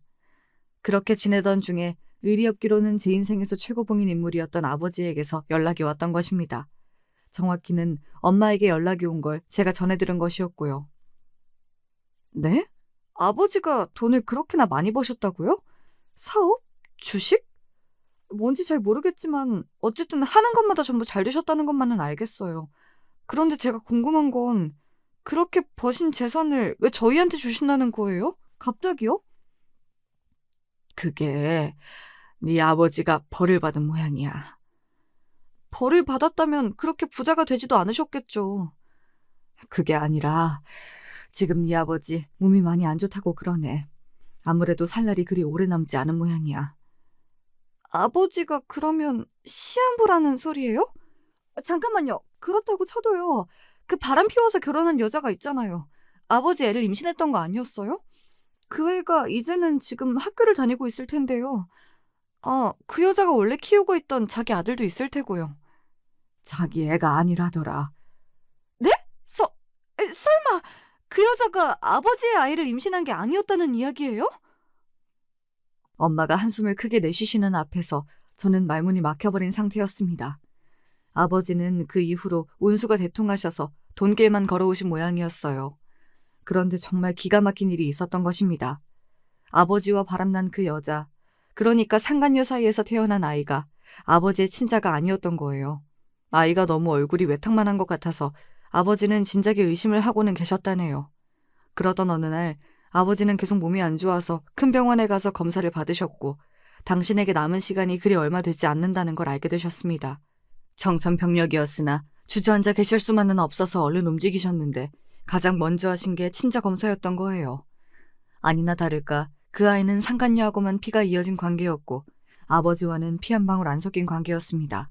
그렇게 지내던 중에 의리 없기로는 제 인생에서 최고봉인 인물이었던 아버지에게서 연락이 왔던 것입니다. 정확히는 엄마에게 연락이 온 걸 제가 전해 들은 것이었고요. 네? 아버지가 돈을 그렇게나 많이 버셨다고요? 사업? 주식? 뭔지 잘 모르겠지만 어쨌든 하는 것마다 전부 잘 되셨다는 것만은 알겠어요. 그런데 제가 궁금한 건 그렇게 버신 재산을 왜 저희한테 주신다는 거예요? 갑자기요? 그게 네 아버지가 벌을 받은 모양이야. 벌을 받았다면 그렇게 부자가 되지도 않으셨겠죠. 그게 아니라 지금 네 아버지 몸이 많이 안 좋다고 그러네. 아무래도 살 날이 그리 오래 남지 않은 모양이야. 아버지가 그러면 시한부라는 소리예요? 잠깐만요. 그렇다고 쳐도요. 그 바람 피워서 결혼한 여자가 있잖아요. 아버지 애를 임신했던 거 아니었어요? 그 애가 이제는 지금 학교를 다니고 있을 텐데요. 아, 그 여자가 원래 키우고 있던 자기 아들도 있을 테고요. 자기 애가 아니라더라. 네? 설마 그 여자가 아버지의 아이를 임신한 게 아니었다는 이야기예요? 엄마가 한숨을 크게 내쉬시는 앞에서 저는 말문이 막혀버린 상태였습니다. 아버지는 그 이후로 운수가 대통하셔서 돈길만 걸어오신 모양이었어요. 그런데 정말 기가 막힌 일이 있었던 것입니다. 아버지와 바람난 그 여자, 그러니까 상간녀 사이에서 태어난 아이가 아버지의 친자가 아니었던 거예요. 아이가 너무 얼굴이 외탕만한 것 같아서 아버지는 진작에 의심을 하고는 계셨다네요. 그러던 어느 날 아버지는 계속 몸이 안 좋아서 큰 병원에 가서 검사를 받으셨고 당신에게 남은 시간이 그리 얼마 되지 않는다는 걸 알게 되셨습니다. 청천벽력이었으나 주저앉아 계실 수만은 없어서 얼른 움직이셨는데 가장 먼저 하신 게 친자 검사였던 거예요. 아니나 다를까 그 아이는 상간녀하고만 피가 이어진 관계였고 아버지와는 피 한 방울 안 섞인 관계였습니다.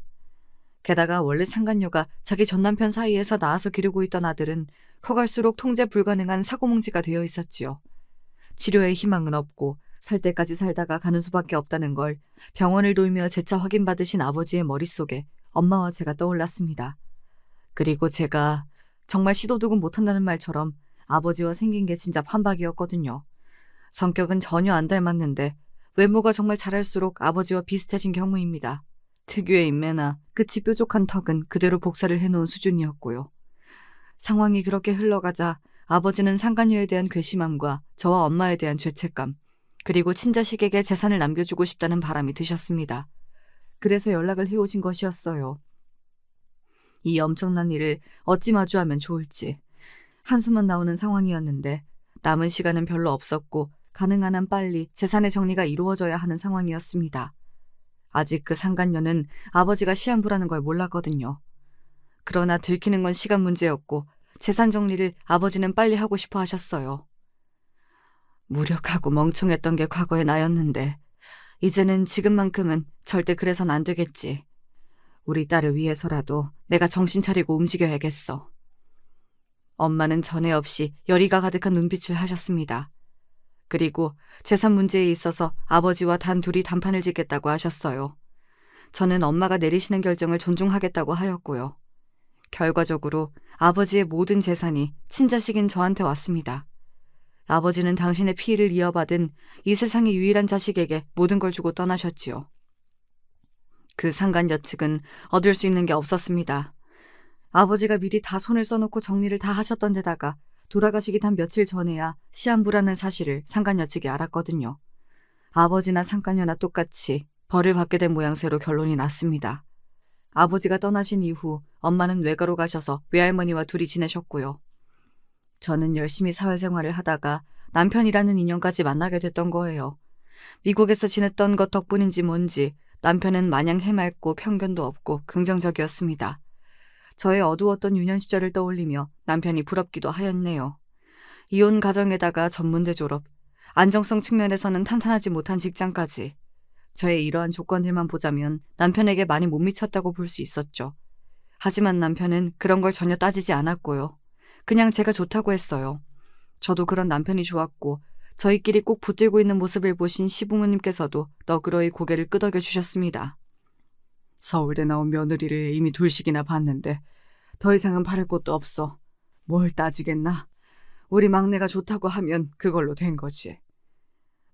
게다가 원래 상간녀가 자기 전남편 사이에서 낳아서 기르고 있던 아들은 커갈수록 통제 불가능한 사고뭉치가 되어 있었지요. 치료의 희망은 없고 살 때까지 살다가 가는 수밖에 없다는 걸 병원을 돌며 재차 확인받으신 아버지의 머릿속에 엄마와 제가 떠올랐습니다. 그리고 제가 정말 시도도 못한다는 말처럼 아버지와 생긴 게 진짜 판박이었거든요. 성격은 전혀 안 닮았는데 외모가 정말 자랄수록 아버지와 비슷해진 경우입니다. 특유의 인매나 끝이 뾰족한 턱은 그대로 복사를 해놓은 수준이었고요. 상황이 그렇게 흘러가자 아버지는 상간녀에 대한 괘씸함과 저와 엄마에 대한 죄책감, 그리고 친자식에게 재산을 남겨주고 싶다는 바람이 드셨습니다. 그래서 연락을 해오신 것이었어요. 이 엄청난 일을 어찌 마주하면 좋을지 한숨만 나오는 상황이었는데 남은 시간은 별로 없었고 가능한 한 빨리 재산의 정리가 이루어져야 하는 상황이었습니다. 아직 그 상간녀는 아버지가 시한부라는 걸 몰랐거든요. 그러나 들키는 건 시간 문제였고 재산 정리를 아버지는 빨리 하고 싶어 하셨어요. 무력하고 멍청했던 게 과거의 나였는데 이제는 지금만큼은 절대 그래선 안 되겠지. 우리 딸을 위해서라도 내가 정신 차리고 움직여야겠어. 엄마는 전에 없이 열의가 가득한 눈빛을 하셨습니다. 그리고 재산 문제에 있어서 아버지와 단 둘이 단판을 짓겠다고 하셨어요. 저는 엄마가 내리시는 결정을 존중하겠다고 하였고요. 결과적으로 아버지의 모든 재산이 친자식인 저한테 왔습니다. 아버지는 당신의 피를 이어받은 이 세상의 유일한 자식에게 모든 걸 주고 떠나셨지요. 그 상간녀 측은 얻을 수 있는 게 없었습니다. 아버지가 미리 다 손을 써놓고 정리를 다 하셨던 데다가 돌아가시기 단 며칠 전에야 시한부라는 사실을 상간녀 측이 알았거든요. 아버지나 상간녀나 똑같이 벌을 받게 된 모양새로 결론이 났습니다. 아버지가 떠나신 이후 엄마는 외가로 가셔서 외할머니와 둘이 지내셨고요. 저는 열심히 사회생활을 하다가 남편이라는 인연까지 만나게 됐던 거예요. 미국에서 지냈던 것 덕분인지 뭔지 남편은 마냥 해맑고 편견도 없고 긍정적이었습니다. 저의 어두웠던 유년 시절을 떠올리며 남편이 부럽기도 하였네요. 이혼 가정에다가 전문대 졸업, 안정성 측면에서는 탄탄하지 못한 직장까지. 저의 이러한 조건들만 보자면 남편에게 많이 못 미쳤다고 볼 수 있었죠. 하지만 남편은 그런 걸 전혀 따지지 않았고요. 그냥 제가 좋다고 했어요. 저도 그런 남편이 좋았고 저희끼리 꼭 붙들고 있는 모습을 보신 시부모님께서도 너그러이 고개를 끄덕여 주셨습니다. 서울대 나온 며느리를 이미 둘씩이나 봤는데 더 이상은 바랄 것도 없어. 뭘 따지겠나? 우리 막내가 좋다고 하면 그걸로 된 거지.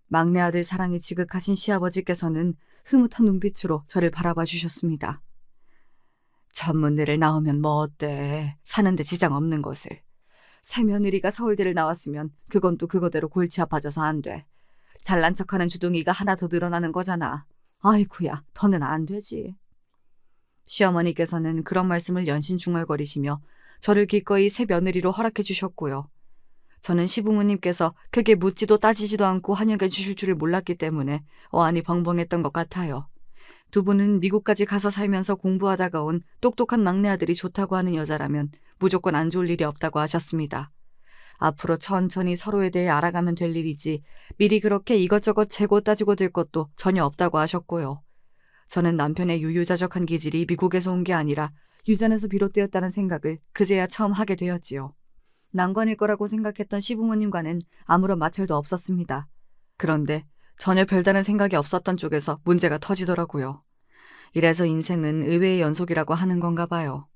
막내 아들 사랑이 지극하신 시아버지께서는 흐뭇한 눈빛으로 저를 바라봐 주셨습니다. 전문대를 나오면 뭐 어때? 사는데 지장 없는 곳을. 새며느리가 서울대를 나왔으면 그건 또 그거대로 골치 아파져서 안 돼. 잘난 척하는 주둥이가 하나 더 늘어나는 거잖아. 아이쿠야, 더는 안 되지. 시어머니께서는 그런 말씀을 연신 중얼거리시며 저를 기꺼이 새 며느리로 허락해 주셨고요. 저는 시부모님께서 크게 묻지도 따지지도 않고 환영해 주실 줄을 몰랐기 때문에 어안이 벙벙했던 것 같아요. 두 분은 미국까지 가서 살면서 공부하다가 온 똑똑한 막내 아들이 좋다고 하는 여자라면 무조건 안 좋을 일이 없다고 하셨습니다. 앞으로 천천히 서로에 대해 알아가면 될 일이지 미리 그렇게 이것저것 재고 따지고 될 것도 전혀 없다고 하셨고요. 저는 남편의 유유자적한 기질이 미국에서 온 게 아니라 유전에서 비롯되었다는 생각을 그제야 처음 하게 되었지요. 난관일 거라고 생각했던 시부모님과는 아무런 마찰도 없었습니다. 그런데 전혀 별다른 생각이 없었던 쪽에서 문제가 터지더라고요. 이래서 인생은 의외의 연속이라고 하는 건가 봐요.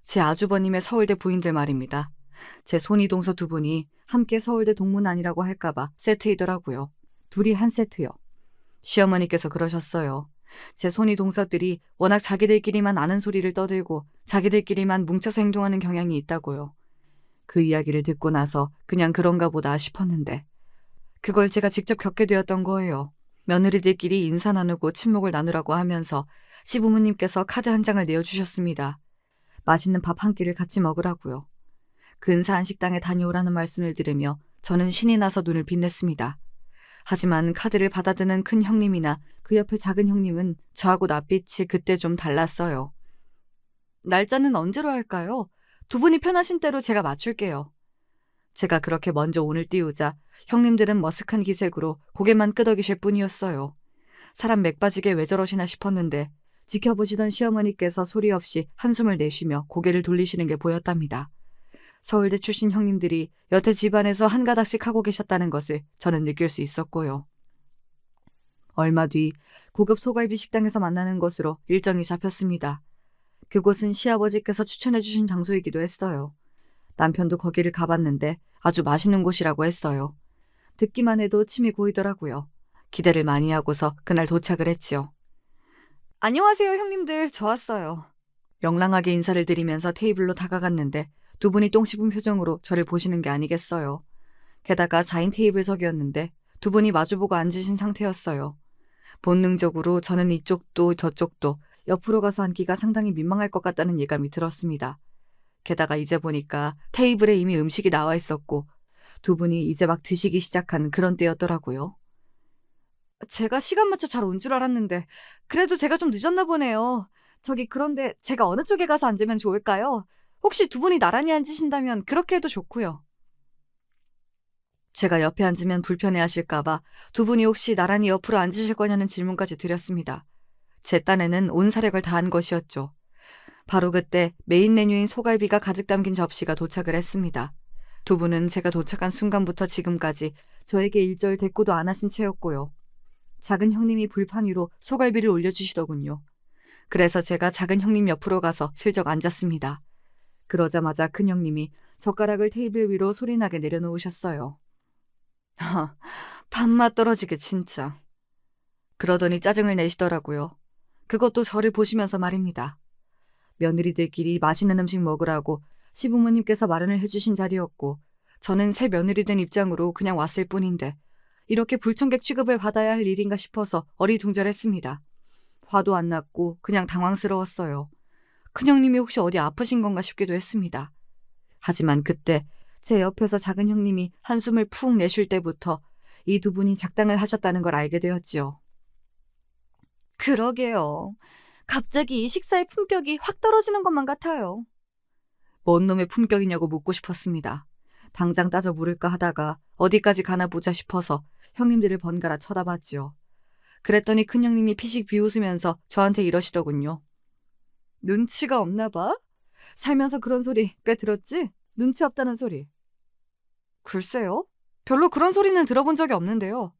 제 아주버님의 서울대 부인들 말입니다. 제 손이 동서 두 분이 함께 서울대 동문안이라고 할까봐 세트이더라고요. 둘이 한 세트요. 시어머니께서 그러셨어요. 제 손이 동서들이 워낙 자기들끼리만 아는 소리를 떠들고 자기들끼리만 뭉쳐서 행동하는 경향이 있다고요. 그 이야기를 듣고 나서 그냥 그런가 보다 싶었는데 그걸 제가 직접 겪게 되었던 거예요. 며느리들끼리 인사 나누고 친목을 나누라고 하면서 시부모님께서 카드 한 장을 내어주셨습니다. 맛있는 밥 한 끼를 같이 먹으라고요. 근사한 식당에 다녀오라는 말씀을 들으며 저는 신이 나서 눈을 빛냈습니다. 하지만 카드를 받아드는 큰 형님이나 그 옆에 작은 형님은 저하고 낯빛이 그때 좀 달랐어요. 날짜는 언제로 할까요? 두 분이 편하신 대로 제가 맞출게요. 제가 그렇게 먼저 온을 띄우자 형님들은 머쓱한 기색으로 고개만 끄덕이실 뿐이었어요. 사람 맥 빠지게 왜 저러시나 싶었는데 지켜보시던 시어머니께서 소리 없이 한숨을 내쉬며 고개를 돌리시는 게 보였답니다. 서울대 출신 형님들이 여태 집안에서 한 가닥씩 하고 계셨다는 것을 저는 느낄 수 있었고요. 얼마 뒤 고급 소갈비 식당에서 만나는 것으로 일정이 잡혔습니다. 그곳은 시아버지께서 추천해 주신 장소이기도 했어요. 남편도 거기를 가봤는데 아주 맛있는 곳이라고 했어요. 듣기만 해도 침이 고이더라고요. 기대를 많이 하고서 그날 도착을 했지요. 안녕하세요 형님들, 저 왔어요. 명랑하게 인사를 드리면서 테이블로 다가갔는데 두 분이 똥 씹은 표정으로 저를 보시는 게 아니겠어요. 게다가 4인 테이블석이었는데 두 분이 마주보고 앉으신 상태였어요. 본능적으로 저는 이쪽도 저쪽도 옆으로 가서 앉기가 상당히 민망할 것 같다는 예감이 들었습니다. 게다가 이제 보니까 테이블에 이미 음식이 나와 있었고 두 분이 이제 막 드시기 시작한 그런 때였더라고요. 제가 시간 맞춰 잘 온 줄 알았는데 그래도 제가 좀 늦었나 보네요. 저기 그런데 제가 어느 쪽에 가서 앉으면 좋을까요? 혹시 두 분이 나란히 앉으신다면 그렇게 해도 좋고요. 제가 옆에 앉으면 불편해하실까봐 두 분이 혹시 나란히 옆으로 앉으실 거냐는 질문까지 드렸습니다. 제 딴에는 온 사력을 다한 것이었죠. 바로 그때 메인 메뉴인 소갈비가 가득 담긴 접시가 도착을 했습니다. 두 분은 제가 도착한 순간부터 지금까지 저에게 일절 대꾸도 안 하신 채였고요. 작은 형님이 불판 위로 소갈비를 올려주시더군요. 그래서 제가 작은 형님 옆으로 가서 슬쩍 앉았습니다. 그러자마자 큰 형님이 젓가락을 테이블 위로 소리나게 내려놓으셨어요. 밥맛 떨어지게 진짜. 그러더니 짜증을 내시더라고요. 그것도 저를 보시면서 말입니다. 며느리들끼리 맛있는 음식 먹으라고 시부모님께서 마련을 해주신 자리였고 저는 새 며느리 된 입장으로 그냥 왔을 뿐인데 이렇게 불청객 취급을 받아야 할 일인가 싶어서 어리둥절했습니다. 화도 안 났고 그냥 당황스러웠어요. 큰형님이 혹시 어디 아프신 건가 싶기도 했습니다. 하지만 그때 제 옆에서 작은 형님이 한숨을 푹 내쉴 때부터 이 두 분이 작당을 하셨다는 걸 알게 되었지요. 그러게요. 갑자기 이 식사의 품격이 확 떨어지는 것만 같아요. 뭔 놈의 품격이냐고 묻고 싶었습니다. 당장 따져 물을까 하다가 어디까지 가나 보자 싶어서 형님들을 번갈아 쳐다봤지요. 그랬더니 큰형님이 피식 비웃으면서 저한테 이러시더군요. 눈치가 없나 봐? 살면서 그런 소리 꽤 들었지? 눈치 없다는 소리. 글쎄요. 별로 그런 소리는 들어본 적이 없는데요.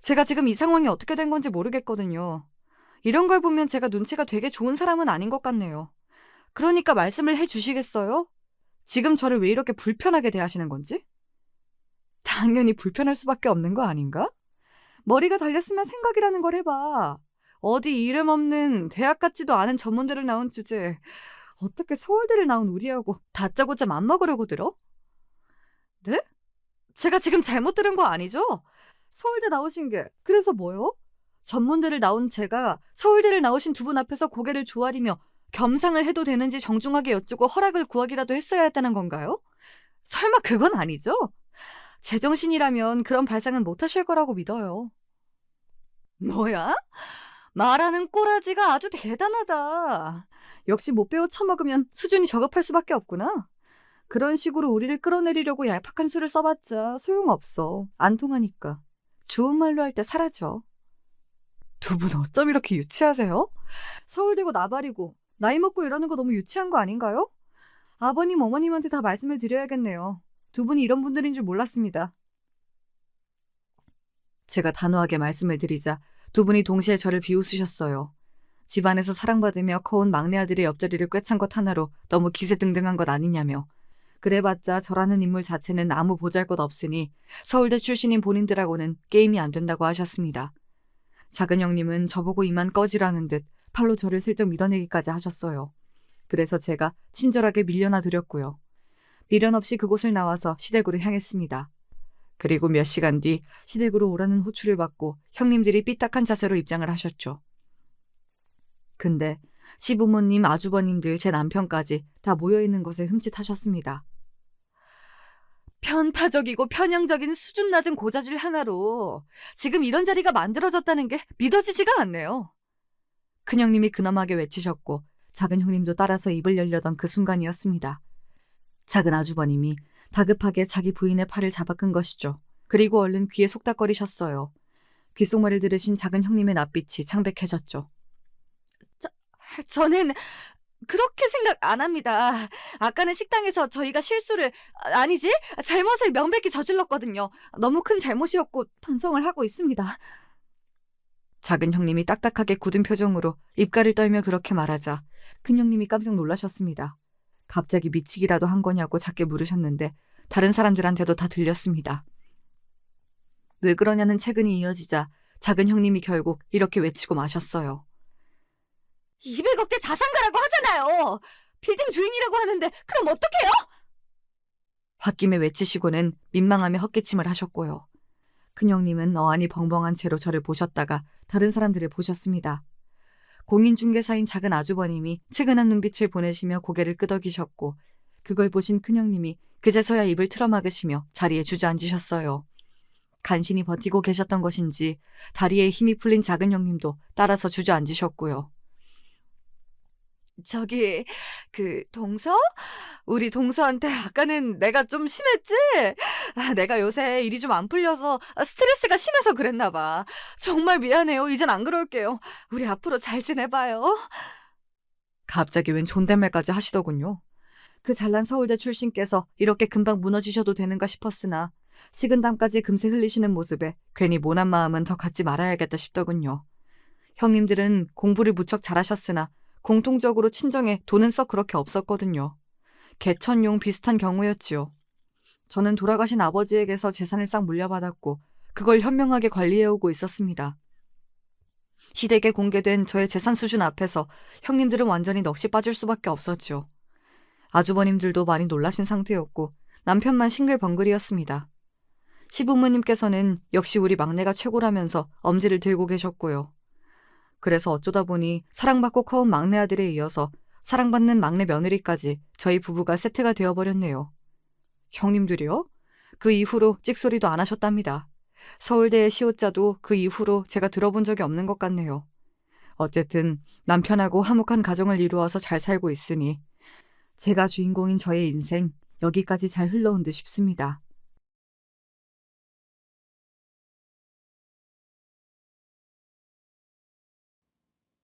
제가 지금 이 상황이 어떻게 된 건지 모르겠거든요. 이런 걸 보면 제가 눈치가 되게 좋은 사람은 아닌 것 같네요. 그러니까 말씀을 해주시겠어요? 지금 저를 왜 이렇게 불편하게 대하시는 건지? 당연히 불편할 수밖에 없는 거 아닌가? 머리가 달렸으면 생각이라는 걸 해봐. 어디 이름 없는 대학 같지도 않은 전문대를 나온 주제에 어떻게 서울대를 나온 우리하고 다짜고짜 맘먹으려고 들어? 네? 제가 지금 잘못 들은 거 아니죠? 서울대 나오신 게 그래서 뭐요? 전문대를 나온 제가 서울대를 나오신 두 분 앞에서 고개를 조아리며 겸상을 해도 되는지 정중하게 여쭈고 허락을 구하기라도 했어야 했다는 건가요? 설마 그건 아니죠? 제정신이라면 그런 발상은 못 하실 거라고 믿어요. 뭐야? 말하는 꼬라지가 아주 대단하다. 역시 못 배워 처먹으면 수준이 저급할 수밖에 없구나. 그런 식으로 우리를 끌어내리려고 얄팍한 수를 써봤자 소용없어. 안 통하니까. 좋은 말로 할 때 사라져. 두 분 어쩜 이렇게 유치하세요? 서울대고 나발이고 나이 먹고 이러는 거 너무 유치한 거 아닌가요? 아버님, 어머님한테 다 말씀을 드려야겠네요. 두 분이 이런 분들인 줄 몰랐습니다. 제가 단호하게 말씀을 드리자 두 분이 동시에 저를 비웃으셨어요. 집안에서 사랑받으며 커온 막내 아들의 옆자리를 꿰찬 것 하나로 너무 기세등등한 것 아니냐며. 그래봤자 저라는 인물 자체는 아무 보잘것 없으니 서울대 출신인 본인들하고는 게임이 안 된다고 하셨습니다. 작은 형님은 저보고 이만 꺼지라는 듯 팔로 저를 슬쩍 밀어내기까지 하셨어요. 그래서 제가 친절하게 밀려나 드렸고요. 미련 없이 그곳을 나와서 시댁으로 향했습니다. 그리고 몇 시간 뒤 시댁으로 오라는 호출을 받고 형님들이 삐딱한 자세로 입장을 하셨죠. 근데 시부모님, 아주버님들, 제 남편까지 다 모여있는 것에 흠칫하셨습니다. 편파적이고 편향적인 수준 낮은 고자질 하나로 지금 이런 자리가 만들어졌다는 게 믿어지지가 않네요. 큰형님이 근엄하게 외치셨고 작은 형님도 따라서 입을 열려던 그 순간이었습니다. 작은 아주버님이 다급하게 자기 부인의 팔을 잡아 끈 것이죠. 그리고 얼른 귀에 속닥거리셨어요. 귓속말을 들으신 작은 형님의 낯빛이 창백해졌죠. 저는 그렇게 생각 안 합니다. 아까는 식당에서 저희가 실수를, 아니지, 잘못을 명백히 저질렀거든요. 너무 큰 잘못이었고 반성을 하고 있습니다. 작은 형님이 딱딱하게 굳은 표정으로 입가를 떨며 그렇게 말하자 큰 형님이 깜짝 놀라셨습니다. 갑자기 미치기라도 한 거냐고 작게 물으셨는데 다른 사람들한테도 다 들렸습니다. 왜 그러냐는 채근이 이어지자 작은 형님이 결국 이렇게 외치고 마셨어요. 200억대 자산가라고 하잖아요. 빌딩 주인이라고 하는데 그럼 어떡해요? 홧김에 외치시고는 민망하며 헛기침을 하셨고요. 큰형님은 어안이 벙벙한 채로 저를 보셨다가 다른 사람들을 보셨습니다. 공인중개사인 작은 아주버님이 측은한 눈빛을 보내시며 고개를 끄덕이셨고 그걸 보신 큰형님이 그제서야 입을 틀어막으시며 자리에 주저앉으셨어요. 간신히 버티고 계셨던 것인지 다리에 힘이 풀린 작은 형님도 따라서 주저앉으셨고요. 저기, 동서? 우리 동서한테 아까는 내가 좀 심했지? 내가 요새 일이 좀 안 풀려서 스트레스가 심해서 그랬나 봐. 정말 미안해요. 이젠 안 그럴게요. 우리 앞으로 잘 지내봐요. 갑자기 웬 존댓말까지 하시더군요. 그 잘난 서울대 출신께서 이렇게 금방 무너지셔도 되는가 싶었으나 식은땀까지 금세 흘리시는 모습에 괜히 모난 마음은 더 갖지 말아야겠다 싶더군요. 형님들은 공부를 무척 잘하셨으나 공통적으로 친정에 돈은 썩 그렇게 없었거든요. 개천용 비슷한 경우였지요. 저는 돌아가신 아버지에게서 재산을 싹 물려받았고 그걸 현명하게 관리해오고 있었습니다. 시댁에 공개된 저의 재산 수준 앞에서 형님들은 완전히 넋이 빠질 수밖에 없었죠. 아주버님들도 많이 놀라신 상태였고 남편만 싱글벙글이었습니다. 시부모님께서는 역시 우리 막내가 최고라면서 엄지를 들고 계셨고요. 그래서 어쩌다 보니 사랑받고 커온 막내 아들에 이어서 사랑받는 막내 며느리까지 저희 부부가 세트가 되어버렸네요. 형님들이요? 그 이후로 찍소리도 안 하셨답니다. 서울대의 시옷자도 그 이후로 제가 들어본 적이 없는 것 같네요. 어쨌든 남편하고 화목한 가정을 이루어서 잘 살고 있으니 제가 주인공인 저의 인생 여기까지 잘 흘러온 듯 싶습니다.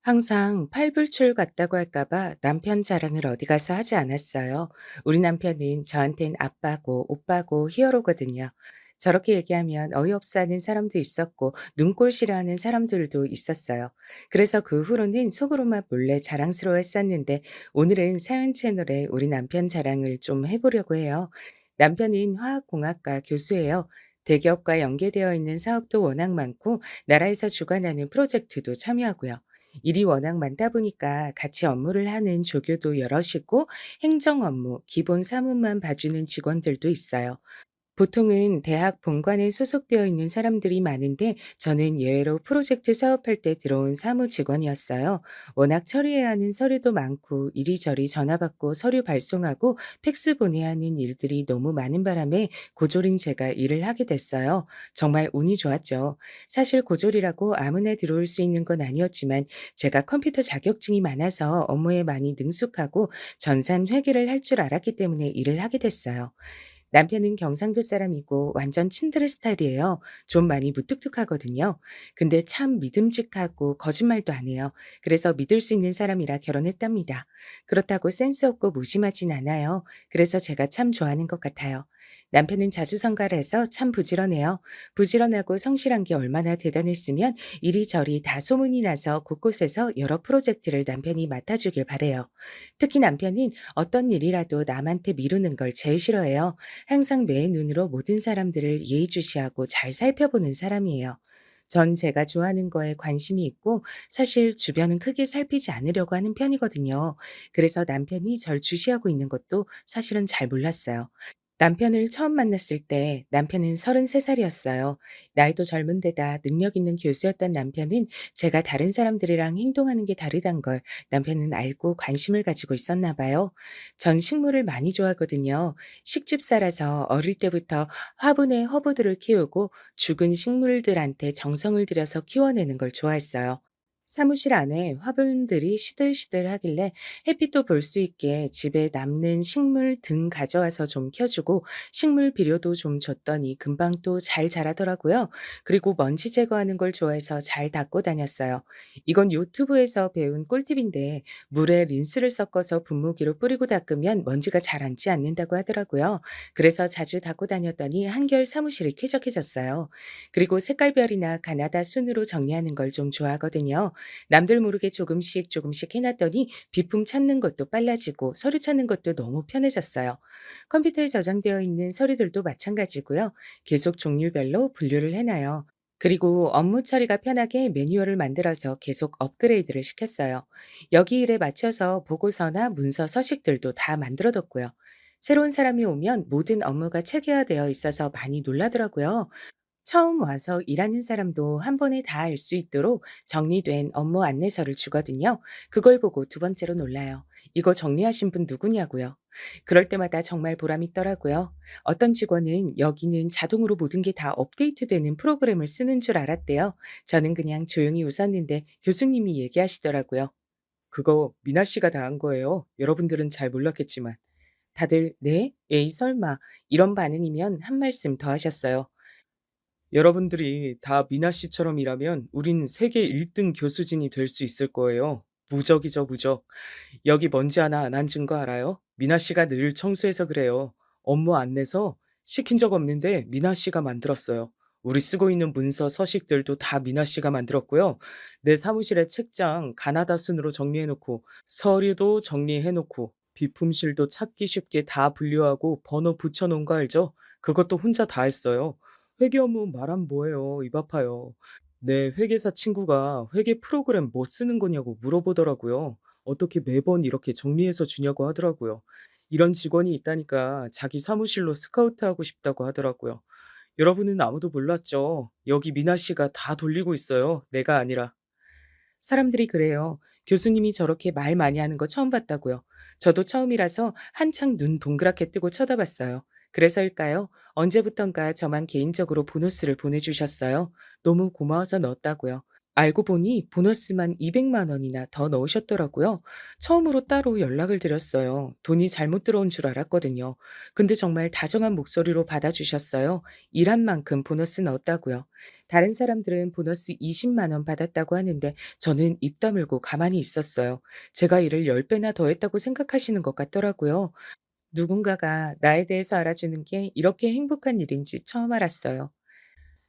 항상 팔불출 같다고 할까봐 남편 자랑을 어디 가서 하지 않았어요. 우리 남편은 저한텐 아빠고 오빠고 히어로거든요. 저렇게 얘기하면 어이없어 하는 사람도 있었고 눈꼴 싫어하는 사람들도 있었어요. 그래서 그 후로는 속으로만 몰래 자랑스러워 했었는데 오늘은 사연 채널에 우리 남편 자랑을 좀 해보려고 해요. 남편은 화학공학과 교수예요. 대기업과 연계되어 있는 사업도 워낙 많고 나라에서 주관하는 프로젝트도 참여하고요. 일이 워낙 많다 보니까 같이 업무를 하는 조교도 여럿이고 행정 업무, 기본 사무만 봐주는 직원들도 있어요. 보통은 대학 본관에 소속되어 있는 사람들이 많은데 저는 예외로 프로젝트 사업할 때 들어온 사무 직원이었어요. 워낙 처리해야 하는 서류도 많고 이리저리 전화 받고 서류 발송하고 팩스 보내야 하는 일들이 너무 많은 바람에 고졸인 제가 일을 하게 됐어요. 정말 운이 좋았죠. 사실 고졸이라고 아무나 들어올 수 있는 건 아니었지만 제가 컴퓨터 자격증이 많아서 업무에 많이 능숙하고 전산 회계를 할 줄 알았기 때문에 일을 하게 됐어요. 남편은 경상도 사람이고 완전 친드레 스타일이에요. 좀 많이 무뚝뚝하거든요. 근데 참 믿음직하고 거짓말도 안 해요. 그래서 믿을 수 있는 사람이라 결혼했답니다. 그렇다고 센스 없고 무심하진 않아요. 그래서 제가 참 좋아하는 것 같아요. 남편은 자수성가해서 참 부지런해요. 부지런하고 성실한 게 얼마나 대단했으면 이리저리 다 소문이 나서 곳곳에서 여러 프로젝트를 남편이 맡아주길 바래요. 특히 남편은 어떤 일이라도 남한테 미루는 걸 제일 싫어해요. 항상 매의 눈으로 모든 사람들을 예의주시하고 잘 살펴보는 사람이에요. 전 제가 좋아하는 거에 관심이 있고 사실 주변은 크게 살피지 않으려고 하는 편이거든요. 그래서 남편이 절 주시하고 있는 것도 사실은 잘 몰랐어요. 남편을 처음 만났을 때 남편은 33살이었어요. 나이도 젊은 데다 능력 있는 교수였던 남편은 제가 다른 사람들이랑 행동하는 게 다르단 걸 남편은 알고 관심을 가지고 있었나 봐요. 전 식물을 많이 좋아하거든요. 식집사라서 어릴 때부터 화분에 허브들을 키우고 죽은 식물들한테 정성을 들여서 키워내는 걸 좋아했어요. 사무실 안에 화분들이 시들시들하길래 햇빛도 볼 수 있게 집에 남는 식물 등 가져와서 좀 켜주고 식물 비료도 좀 줬더니 금방 또 잘 자라더라고요. 그리고 먼지 제거하는 걸 좋아해서 잘 닦고 다녔어요. 이건 유튜브에서 배운 꿀팁인데 물에 린스를 섞어서 분무기로 뿌리고 닦으면 먼지가 잘 앉지 않는다고 하더라고요. 그래서 자주 닦고 다녔더니 한결 사무실이 쾌적해졌어요. 그리고 색깔별이나 가나다 순으로 정리하는 걸 좀 좋아하거든요. 남들 모르게 조금씩 조금씩 해놨더니 비품 찾는 것도 빨라지고 서류 찾는 것도 너무 편해졌어요. 컴퓨터에 저장되어 있는 서류들도 마찬가지고요. 계속 종류별로 분류를 해놔요. 그리고 업무 처리가 편하게 매뉴얼을 만들어서 계속 업그레이드를 시켰어요. 여기 일에 맞춰서 보고서나 문서 서식들도 다 만들어뒀고요. 새로운 사람이 오면 모든 업무가 체계화되어 있어서 많이 놀라더라고요. 처음 와서 일하는 사람도 한 번에 다 알 수 있도록 정리된 업무 안내서를 주거든요. 그걸 보고 두 번째로 놀라요. 이거 정리하신 분 누구냐고요. 그럴 때마다 정말 보람 있더라고요. 어떤 직원은 여기는 자동으로 모든 게 다 업데이트되는 프로그램을 쓰는 줄 알았대요. 저는 그냥 조용히 웃었는데 교수님이 얘기하시더라고요. 그거 미나 씨가 다 한 거예요. 여러분들은 잘 몰랐겠지만. 다들 네? 에이 설마 이런 반응이면 한 말씀 더 하셨어요. 여러분들이 다 미나 씨처럼 일하면 우린 세계 1등 교수진이 될 수 있을 거예요. 무적이죠, 무적. 여기 먼지 하나 안 앉은 거 알아요? 미나 씨가 늘 청소해서 그래요. 업무 안내서 시킨 적 없는데 미나 씨가 만들었어요. 우리 쓰고 있는 문서 서식들도 다 미나 씨가 만들었고요. 내 사무실의 책장 가나다 순으로 정리해 놓고 서류도 정리해 놓고 비품실도 찾기 쉽게 다 분류하고 번호 붙여 놓은 거 알죠? 그것도 혼자 다 했어요. 회계 업무 말하면 뭐해요. 입 아파요. 내 회계사 친구가 회계 프로그램 뭐 쓰는 거냐고 물어보더라고요. 어떻게 매번 이렇게 정리해서 주냐고 하더라고요. 이런 직원이 있다니까 자기 사무실로 스카우트하고 싶다고 하더라고요. 여러분은 아무도 몰랐죠. 여기 미나 씨가 다 돌리고 있어요. 내가 아니라. 사람들이 그래요. 교수님이 저렇게 말 많이 하는 거 처음 봤다고요. 저도 처음이라서 한창 눈 동그랗게 뜨고 쳐다봤어요. 그래서일까요? 언제부턴가 저만 개인적으로 보너스를 보내주셨어요. 너무 고마워서 넣었다고요. 알고 보니 보너스만 200만 원이나 더 넣으셨더라고요. 처음으로 따로 연락을 드렸어요. 돈이 잘못 들어온 줄 알았거든요. 근데 정말 다정한 목소리로 받아주셨어요. 일한 만큼 보너스 넣었다고요. 다른 사람들은 보너스 20만 원 받았다고 하는데 저는 입 다물고 가만히 있었어요. 제가 일을 10배나 더 했다고 생각하시는 것 같더라고요. 누군가가 나에 대해서 알아주는 게 이렇게 행복한 일인지 처음 알았어요.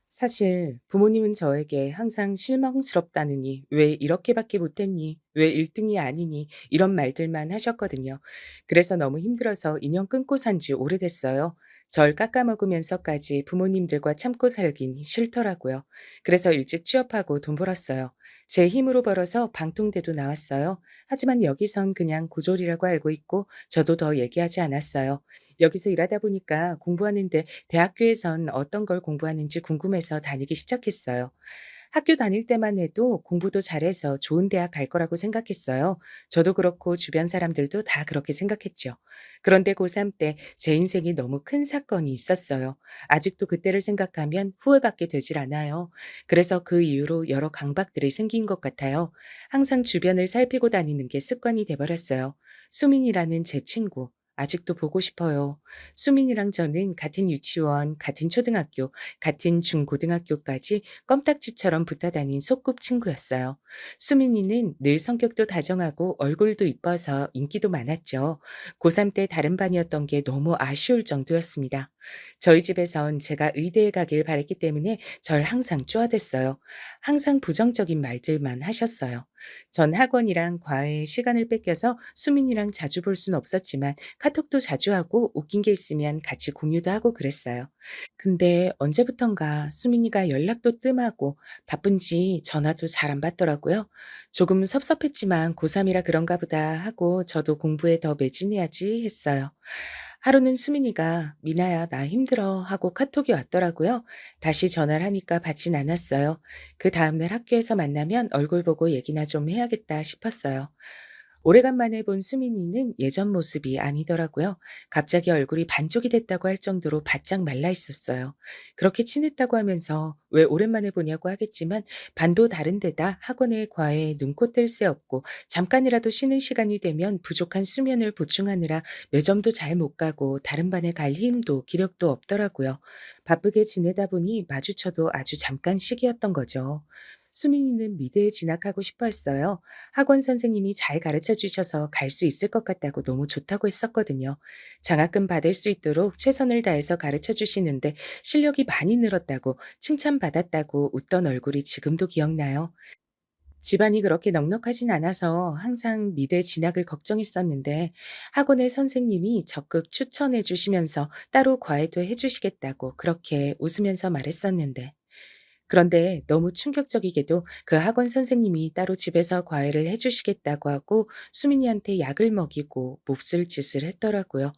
사실 부모님은 저에게 항상 실망스럽다느니, 왜 이렇게밖에 못했니, 왜 1등이 아니니, 이런 말들만 하셨거든요. 그래서 너무 힘들어서 인연 끊고 산지 오래됐어요. 절 깎아먹으면서까지 부모님들과 참고 살긴 싫더라고요. 그래서 일찍 취업하고 돈 벌었어요. 제 힘으로 벌어서 방통대도 나왔어요. 하지만 여기선 그냥 고졸이라고 알고 있고 저도 더 얘기하지 않았어요. 여기서 일하다 보니까 공부하는데 대학교에선 어떤 걸 공부하는지 궁금해서 다니기 시작했어요. 학교 다닐 때만 해도 공부도 잘해서 좋은 대학 갈 거라고 생각했어요. 저도 그렇고 주변 사람들도 다 그렇게 생각했죠. 그런데 고3 때 제 인생이 너무 큰 사건이 있었어요. 아직도 그때를 생각하면 후회밖에 되질 않아요. 그래서 그 이후로 여러 강박들이 생긴 것 같아요. 항상 주변을 살피고 다니는 게 습관이 돼버렸어요. 수민이라는 제 친구. 아직도 보고 싶어요. 수민이랑 저는 같은 유치원, 같은 초등학교, 같은 중고등학교까지 껌딱지처럼 붙어 다닌 소꿉친구였어요. 수민이는 늘 성격도 다정하고 얼굴도 이뻐서 인기도 많았죠. 고3 때 다른 반이었던 게 너무 아쉬울 정도였습니다. 저희 집에선 제가 의대에 가길 바랬기 때문에 절 항상 쪼아댔어요. 항상 부정적인 말들만 하셨어요. 전 학원이랑 과외에 시간을 뺏겨서 수민이랑 자주 볼 순 없었지만 카톡도 자주 하고 웃긴 게 있으면 같이 공유도 하고 그랬어요. 근데 언제부턴가 수민이가 연락도 뜸하고 바쁜지 전화도 잘 안 받더라고요. 조금 섭섭했지만 고3이라 그런가 보다 하고 저도 공부에 더 매진해야지 했어요. 하루는 수민이가 미나야 나 힘들어 하고 카톡이 왔더라고요. 다시 전화를 하니까 받진 않았어요. 그 다음날 학교에서 만나면 얼굴 보고 얘기나 좀 해야겠다 싶었어요. 오래간만에 본 수민이는 예전 모습이 아니더라고요. 갑자기 얼굴이 반쪽이 됐다고 할 정도로 바짝 말라 있었어요. 그렇게 친했다고 하면서 왜 오랜만에 보냐고 하겠지만 반도 다른 데다 학원에 과외에 눈코 뜰 새 없고 잠깐이라도 쉬는 시간이 되면 부족한 수면을 보충하느라 매점도 잘 못 가고 다른 반에 갈 힘도 기력도 없더라고요. 바쁘게 지내다 보니 마주쳐도 아주 잠깐씩이었던 거죠. 수민이는 미대에 진학하고 싶어 했어요. 학원 선생님이 잘 가르쳐 주셔서 갈 수 있을 것 같다고 너무 좋다고 했었거든요. 장학금 받을 수 있도록 최선을 다해서 가르쳐 주시는데 실력이 많이 늘었다고 칭찬받았다고 웃던 얼굴이 지금도 기억나요. 집안이 그렇게 넉넉하진 않아서 항상 미대 진학을 걱정했었는데 학원의 선생님이 적극 추천해 주시면서 따로 과외도 해 주시겠다고 그렇게 웃으면서 말했었는데 그런데 너무 충격적이게도 그 학원 선생님이 따로 집에서 과외를 해 주시겠다고 하고 수민이한테 약을 먹이고 몹쓸 짓을 했더라고요.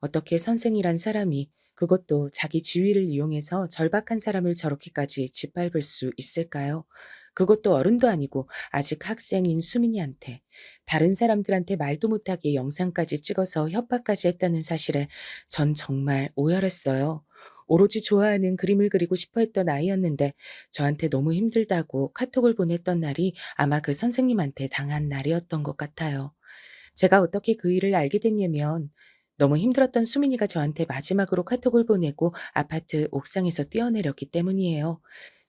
어떻게 선생이란 사람이 그것도 자기 지위를 이용해서 절박한 사람을 저렇게까지 짓밟을 수 있을까요? 그것도 어른도 아니고 아직 학생인 수민이한테 다른 사람들한테 말도 못하게 영상까지 찍어서 협박까지 했다는 사실에 전 정말 오열했어요. 오로지 좋아하는 그림을 그리고 싶어 했던 아이였는데 저한테 너무 힘들다고 카톡을 보냈던 날이 아마 그 선생님한테 당한 날이었던 것 같아요. 제가 어떻게 그 일을 알게 됐냐면 너무 힘들었던 수민이가 저한테 마지막으로 카톡을 보내고 아파트 옥상에서 뛰어내렸기 때문이에요.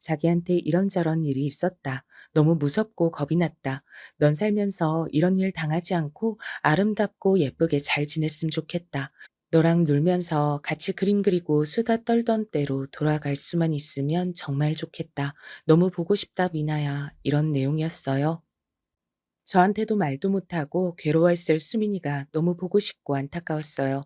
자기한테 이런저런 일이 있었다. 너무 무섭고 겁이 났다. 넌 살면서 이런 일 당하지 않고 아름답고 예쁘게 잘 지냈으면 좋겠다. 너랑 놀면서 같이 그림 그리고 수다 떨던 때로 돌아갈 수만 있으면 정말 좋겠다. 너무 보고 싶다, 미나야. 이런 내용이었어요. 저한테도 말도 못하고 괴로워했을 수민이가 너무 보고 싶고 안타까웠어요.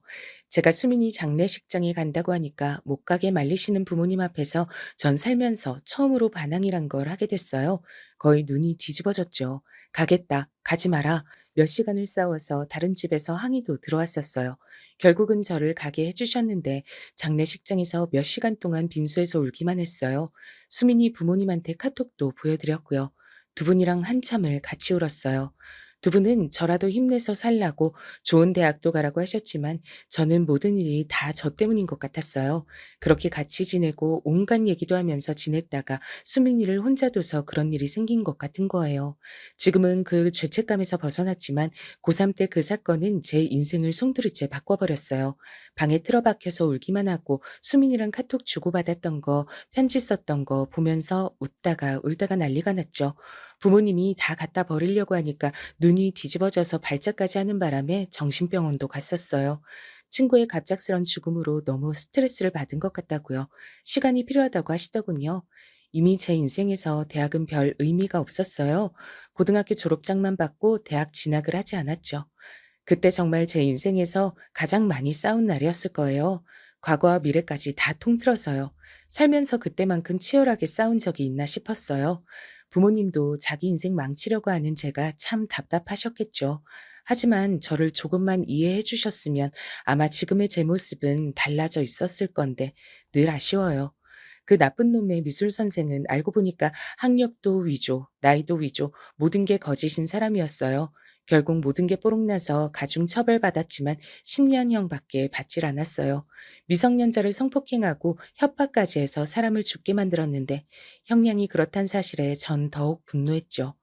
제가 수민이 장례식장에 간다고 하니까 못 가게 말리시는 부모님 앞에서 전 살면서 처음으로 반항이란 걸 하게 됐어요. 거의 눈이 뒤집어졌죠. 가겠다, 가지 마라. 몇 시간을 싸워서 다른 집에서 항의도 들어왔었어요. 결국은 저를 가게 해주셨는데 장례식장에서 몇 시간 동안 빈소에서 울기만 했어요. 수민이 부모님한테 카톡도 보여드렸고요. 두 분이랑 한참을 같이 울었어요. 두 분은 저라도 힘내서 살라고 좋은 대학도 가라고 하셨지만 저는 모든 일이 다 저 때문인 것 같았어요. 그렇게 같이 지내고 온갖 얘기도 하면서 지냈다가 수민이를 혼자 둬서 그런 일이 생긴 것 같은 거예요. 지금은 그 죄책감에서 벗어났지만 고3 때 그 사건은 제 인생을 송두리째 바꿔버렸어요. 방에 틀어박혀서 울기만 하고 수민이랑 카톡 주고받았던 거, 편지 썼던 거 보면서 웃다가 울다가 난리가 났죠. 부모님이 다 갖다 버리려고 하니까 눈이 뒤집어져서 발작까지 하는 바람에 정신병원도 갔었어요. 친구의 갑작스런 죽음으로 너무 스트레스를 받은 것 같다고요. 시간이 필요하다고 하시더군요. 이미 제 인생에서 대학은 별 의미가 없었어요. 고등학교 졸업장만 받고 대학 진학을 하지 않았죠. 그때 정말 제 인생에서 가장 많이 싸운 날이었을 거예요. 과거와 미래까지 다 통틀어서요. 살면서 그때만큼 치열하게 싸운 적이 있나 싶었어요. 부모님도 자기 인생 망치려고 하는 제가 참 답답하셨겠죠. 하지만 저를 조금만 이해해 주셨으면 아마 지금의 제 모습은 달라져 있었을 건데 늘 아쉬워요. 그 나쁜 놈의 미술 선생은 알고 보니까 학력도 위조, 나이도 위조, 모든 게 거짓인 사람이었어요. 결국 모든 게 뽀록나서 가중 처벌받았지만 10년형밖에 받질 않았어요. 미성년자를 성폭행하고 협박까지 해서 사람을 죽게 만들었는데 형량이 그렇단 사실에 전 더욱 분노했죠.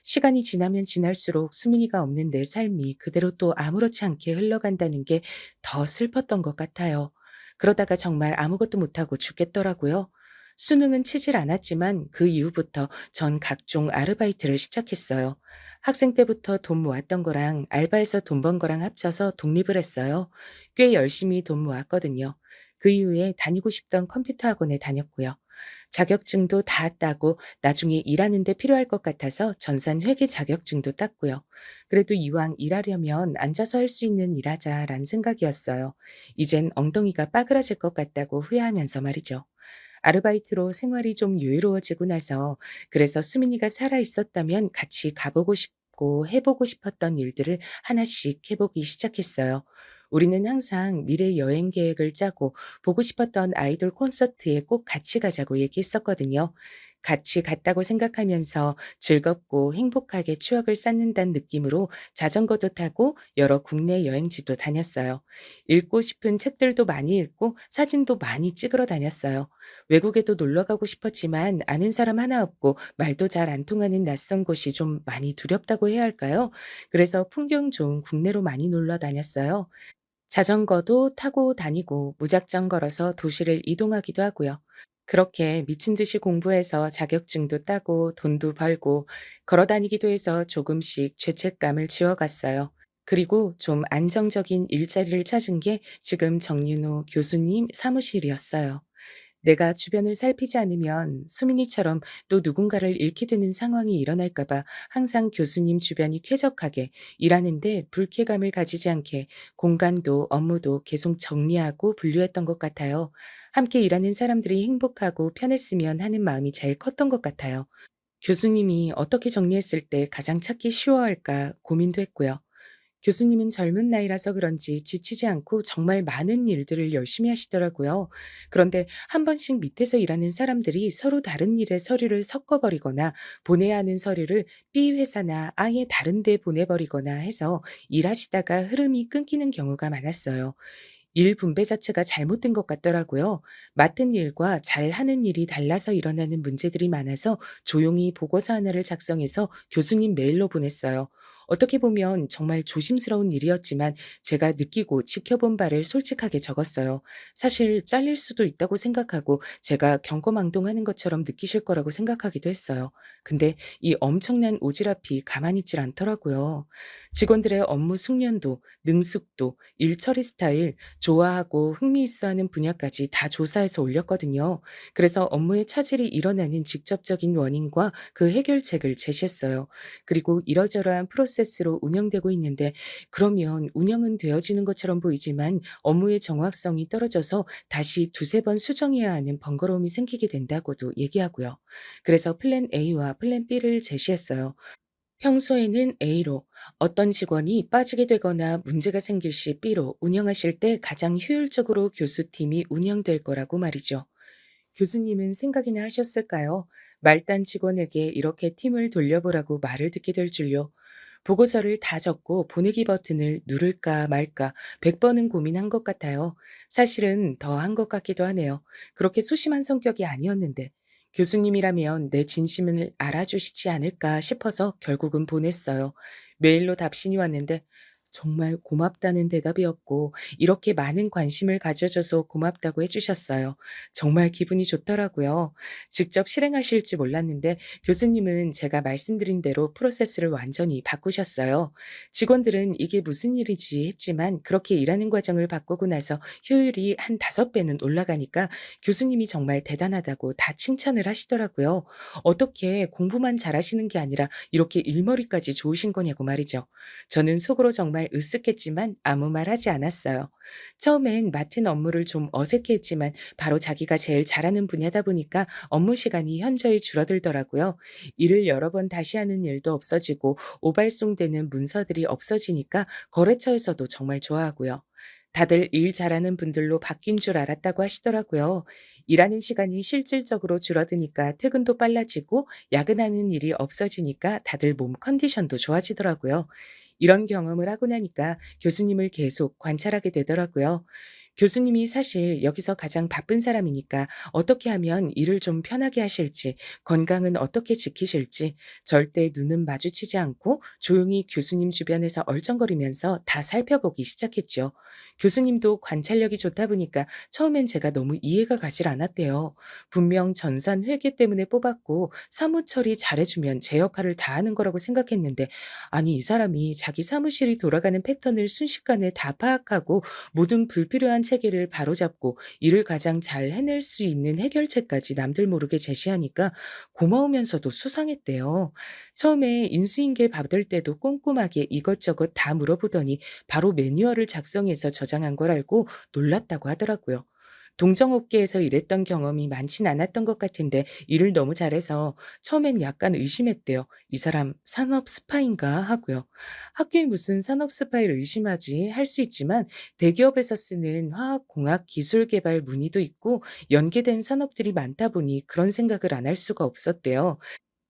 시간이 지나면 지날수록 수민이가 없는 내 삶이 그대로 또 아무렇지 않게 흘러간다는 게 더 슬펐던 것 같아요. 그러다가 정말 아무것도 못하고 죽겠더라고요. 수능은 치질 않았지만 그 이후부터 전 각종 아르바이트를 시작했어요. 학생 때부터 돈 모았던 거랑 알바해서 돈 번 거랑 합쳐서 독립을 했어요. 꽤 열심히 돈 모았거든요. 그 이후에 다니고 싶던 컴퓨터 학원에 다녔고요. 자격증도 다 따고 나중에 일하는 데 필요할 것 같아서 전산 회계 자격증도 땄고요. 그래도 이왕 일하려면 앉아서 할 수 있는 일하자란 생각이었어요. 이젠 엉덩이가 빠그라질 것 같다고 후회하면서 말이죠. 아르바이트로 생활이 좀 여유로워지고 나서 그래서 수민이가 살아 있었다면 같이 가보고 싶고 해보고 싶었던 일들을 하나씩 해보기 시작했어요. 우리는 항상 미래 여행 계획을 짜고 보고 싶었던 아이돌 콘서트에 꼭 같이 가자고 얘기했었거든요. 같이 갔다고 생각하면서 즐겁고 행복하게 추억을 쌓는다는 느낌으로 자전거도 타고 여러 국내 여행지도 다녔어요. 읽고 싶은 책들도 많이 읽고 사진도 많이 찍으러 다녔어요. 외국에도 놀러 가고 싶었지만 아는 사람 하나 없고 말도 잘 안 통하는 낯선 곳이 좀 많이 두렵다고 해야 할까요? 그래서 풍경 좋은 국내로 많이 놀러 다녔어요. 자전거도 타고 다니고 무작정 걸어서 도시를 이동하기도 하고요. 그렇게 미친 듯이 공부해서 자격증도 따고 돈도 벌고 걸어 다니기도 해서 조금씩 죄책감을 지워갔어요. 그리고 좀 안정적인 일자리를 찾은 게 지금 정윤호 교수님 사무실이었어요. 내가 주변을 살피지 않으면 수민이처럼 또 누군가를 잃게 되는 상황이 일어날까 봐 항상 교수님 주변이 쾌적하게 일하는데 불쾌감을 가지지 않게 공간도 업무도 계속 정리하고 분류했던 것 같아요. 함께 일하는 사람들이 행복하고 편했으면 하는 마음이 제일 컸던 것 같아요. 교수님이 어떻게 정리했을 때 가장 찾기 쉬워할까 고민도 했고요. 교수님은 젊은 나이라서 그런지 지치지 않고 정말 많은 일들을 열심히 하시더라고요. 그런데 한 번씩 밑에서 일하는 사람들이 서로 다른 일에 서류를 섞어버리거나 보내야 하는 서류를 B 회사나 아예 다른 데 보내버리거나 해서 일하시다가 흐름이 끊기는 경우가 많았어요. 일 분배 자체가 잘못된 것 같더라고요. 맡은 일과 잘하는 일이 달라서 일어나는 문제들이 많아서 조용히 보고서 하나를 작성해서 교수님 메일로 보냈어요. 어떻게 보면 정말 조심스러운 일이었지만 제가 느끼고 지켜본 바를 솔직하게 적었어요. 사실 잘릴 수도 있다고 생각하고 제가 경거망동하는 것처럼 느끼실 거라고 생각하기도 했어요. 근데 이 엄청난 오지랖이 가만히 있질 않더라고요. 직원들의 업무 숙련도, 능숙도, 일 처리 스타일, 좋아하고 흥미있어하는 분야까지 다 조사해서 올렸거든요. 그래서 업무에 차질이 일어나는 직접적인 원인과 그 해결책을 제시했어요. 그리고 이러저러한 프로세스로 운영되고 있는데 그러면 운영은 되어지는 것처럼 보이지만 업무의 정확성이 떨어져서 다시 두세 번 수정해야 하는 번거로움이 생기게 된다고도 얘기하고요. 그래서 플랜 A와 플랜 B를 제시했어요. 평소에는 A로, 어떤 직원이 빠지게 되거나 문제가 생길 시 B로 운영하실 때 가장 효율적으로 교수팀이 운영될 거라고 말이죠. 교수님은 생각이나 하셨을까요? 말단 직원에게 이렇게 팀을 돌려보라고 말을 듣게 될 줄요. 보고서를 다 적고 보내기 버튼을 누를까 말까 100번은 고민한 것 같아요. 사실은 더 한 것 같기도 하네요. 그렇게 소심한 성격이 아니었는데 교수님이라면 내 진심을 알아주시지 않을까 싶어서 결국은 보냈어요. 메일로 답신이 왔는데 정말 고맙다는 대답이었고 이렇게 많은 관심을 가져줘서 고맙다고 해주셨어요. 정말 기분이 좋더라고요. 직접 실행하실지 몰랐는데 교수님은 제가 말씀드린 대로 프로세스를 완전히 바꾸셨어요. 직원들은 이게 무슨 일이지 했지만 그렇게 일하는 과정을 바꾸고 나서 효율이 한 5배는 올라가니까 교수님이 정말 대단하다고 다 칭찬을 하시더라고요. 어떻게 공부만 잘하시는 게 아니라 이렇게 일머리까지 좋으신 거냐고 말이죠. 저는 속으로 정말 정말 으쓱했지만 아무 말 하지 않았어요. 처음엔 맡은 업무를 좀 어색해했지만 바로 자기가 제일 잘하는 분야다 보니까 업무 시간이 현저히 줄어들더라고요. 일을 여러 번 다시 하는 일도 없어지고 오발송되는 문서들이 없어지니까 거래처에서도 정말 좋아하고요. 다들 일 잘하는 분들로 바뀐 줄 알았다고 하시더라고요. 일하는 시간이 실질적으로 줄어드니까 퇴근도 빨라지고 야근하는 일이 없어지니까 다들 몸 컨디션도 좋아지더라고요. 이런 경험을 하고 나니까 교수님을 계속 관찰하게 되더라고요. 교수님이 사실 여기서 가장 바쁜 사람이니까 어떻게 하면 일을 좀 편하게 하실지, 건강은 어떻게 지키실지 절대 눈은 마주치지 않고 조용히 교수님 주변에서 얼쩡거리면서 다 살펴보기 시작했죠. 교수님도 관찰력이 좋다 보니까 처음엔 제가 너무 이해가 가질 않았대요. 분명 전산 회계 때문에 뽑았고 사무 처리 잘해주면 제 역할을 다 하는 거라고 생각했는데, 아니 이 사람이 자기 사무실이 돌아가는 패턴을 순식간에 다 파악하고 모든 불필요한 체계를 바로잡고 일을 가장 잘 해낼 수 있는 해결책까지 남들 모르게 제시하니까 고마우면서도 수상했대요. 처음에 인수인계 받을 때도 꼼꼼하게 이것저것 다 물어보더니 바로 매뉴얼을 작성해서 저장한 걸 알고 놀랐다고 하더라고요. 동정업계에서 일했던 경험이 많진 않았던 것 같은데 일을 너무 잘해서 처음엔 약간 의심했대요. '이 사람 산업 스파인가?' 하고요. 학교에 무슨 산업 스파이를 의심하지 할 수 있지만 대기업에서 쓰는 화학공학 기술 개발 문의도 있고 연계된 산업들이 많다 보니 그런 생각을 안 할 수가 없었대요.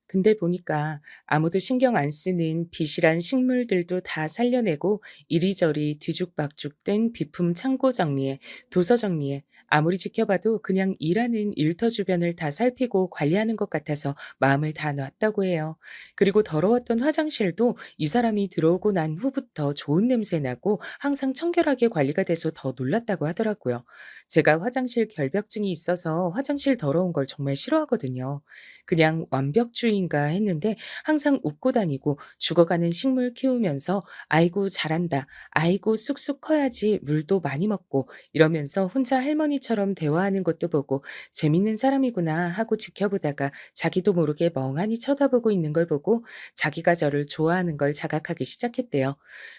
근데 보니까 아무도 신경 안 쓰는 비실한 식물들도 다 살려내고 이리저리 뒤죽박죽된 비품 창고 정리에 도서 정리에 아무리 지켜봐도 그냥 일하는 일터 주변을 다 살피고 관리하는 것 같아서 마음을 다 놨다고 해요. 그리고 더러웠던 화장실도 이 사람이 들어오고 난 후부터 좋은 냄새 나고 항상 청결하게 관리가 돼서 더 놀랐다고 하더라고요. 제가 화장실 결벽증이 있어서 화장실 더러운 걸 정말 싫어하거든요. 그냥 완벽주의인가 했는데 항상 웃고 다니고 죽어가는 식물 키우면서 "아이고 잘한다. 아이고 쑥쑥 커야지 물도 많이 먹고." 이러면서 혼자 할머니처럼 대화하는 것도 보고 '재밌는 사람이구나.' 하고 지켜보다가 자기도 모르게 멍하니 쳐다보고 있는 걸 보고 자기가 저를 좋아하는 걸 자각하기 시작했대요.